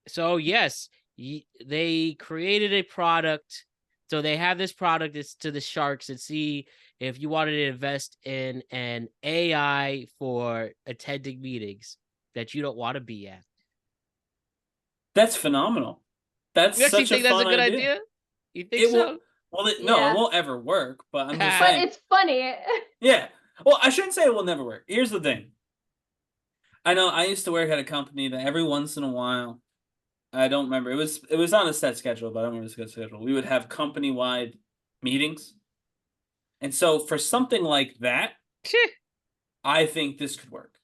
So yes, they created a product. So they have this product to the sharks and see if you wanted to invest in an AI for attending meetings that you don't want to be at. That's phenomenal. That's You actually such a think that's a fun good idea. idea? You think It so? will. Well, no, Yeah. it won't ever work. But I'm just But saying. it's funny. Yeah. Well, I shouldn't say it will never work. Here's the thing. I know I used to work at a company that every once in a while, I don't remember. It was on a set schedule, but I don't remember the schedule. We would have company wide meetings, and so for something like that, I think this could work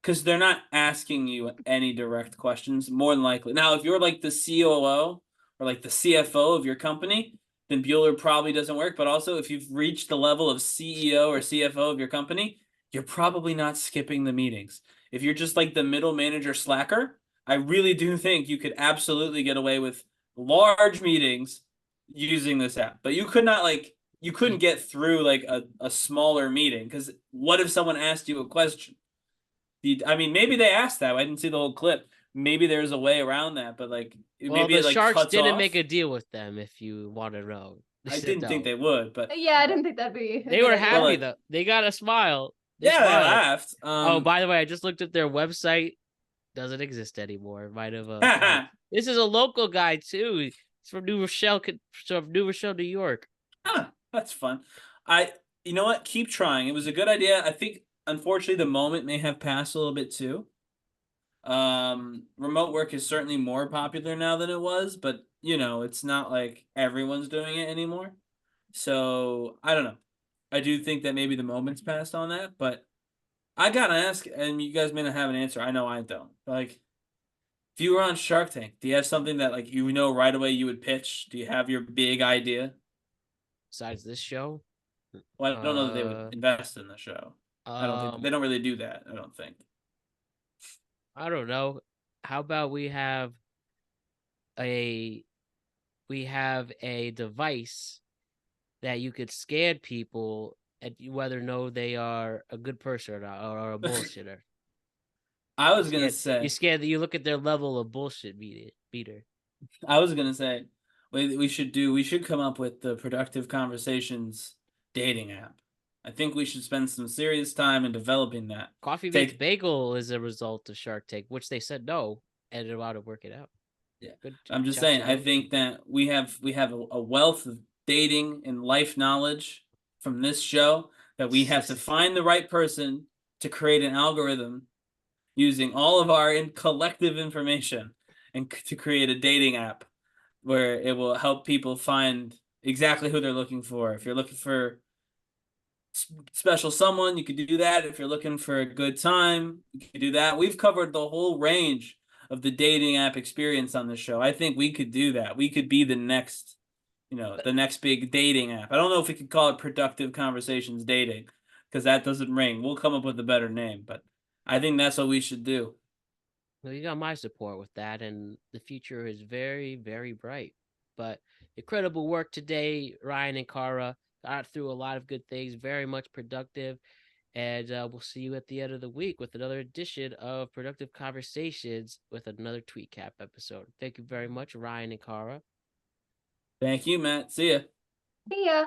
because they're not asking you any direct questions. More than likely, now if you're like the COO or like the CFO of your company, then Bueller probably doesn't work. But also, if you've reached the level of CEO or CFO of your company, you're probably not skipping the meetings. If you're just like the middle manager slacker, I really do think you could absolutely get away with large meetings using this app. But you could not like you couldn't get through like a smaller meeting because what if someone asked you a question? I mean, maybe they asked that. I didn't see the whole clip. Maybe there's a way around that, but like Well, maybe the it like Sharks cuts didn't off. make a deal with them, if you want to know. They I said didn't no. think they would, but Yeah, I didn't think that'd be. They were happy though. They got a smile. They yeah, they smiled. laughed. Oh, by the way, I just looked at their website. Doesn't exist anymore. It might have. This is a local guy too. He's from New Rochelle, New York. That's fun. You know what? Keep trying. It was a good idea. I think, unfortunately, the moment may have passed a little bit too. Remote work is certainly more popular now than it was, but you know, it's not like everyone's doing it anymore. So I don't know. I do think that maybe the moment's passed on that, but I gotta ask, and you guys may not have an answer. I know I don't. Like, if you were on Shark Tank, do you have something that like you know right away you would pitch? Do you have your big idea? Besides this show? Well, I don't know that they would invest in the show. I don't think they don't really do that. I don't think. I don't know. How about we have a device that you could scan people and whether know they are a good person or not, or a bullshitter. I was gonna say you look at their level of bullshit meter. I was gonna say we should come up with the Productive Conversations dating app. I think we should spend some serious time in developing that. Coffee Meets Bagel is a result of Shark Tank, which they said no, and they're about to work it out. Yeah, I'm just saying. I think that we have a wealth of dating and life knowledge from this show that we have to find the right person to create an algorithm using all of our collective information and to create a dating app where it will help people find exactly who they're looking for. If you're looking for special someone, you could do that. If you're looking for a good time, you could do that. We've covered the whole range of the dating app experience on the show. I think we could do that. We could be the next, the next big dating app. I don't know if we could call it Productive Conversations Dating because that doesn't ring. We'll come up with a better name, but I think that's what we should do. Well, you got my support with that, and the future is very, very bright. But incredible work today, Ryan and Kara. Got through a lot of good things, very much productive. And we'll see you at the end of the week with another edition of Productive Conversations with another Tweet Cap episode. Thank you very much, Ryan and Kara. Thank you, Matt. See ya. See ya.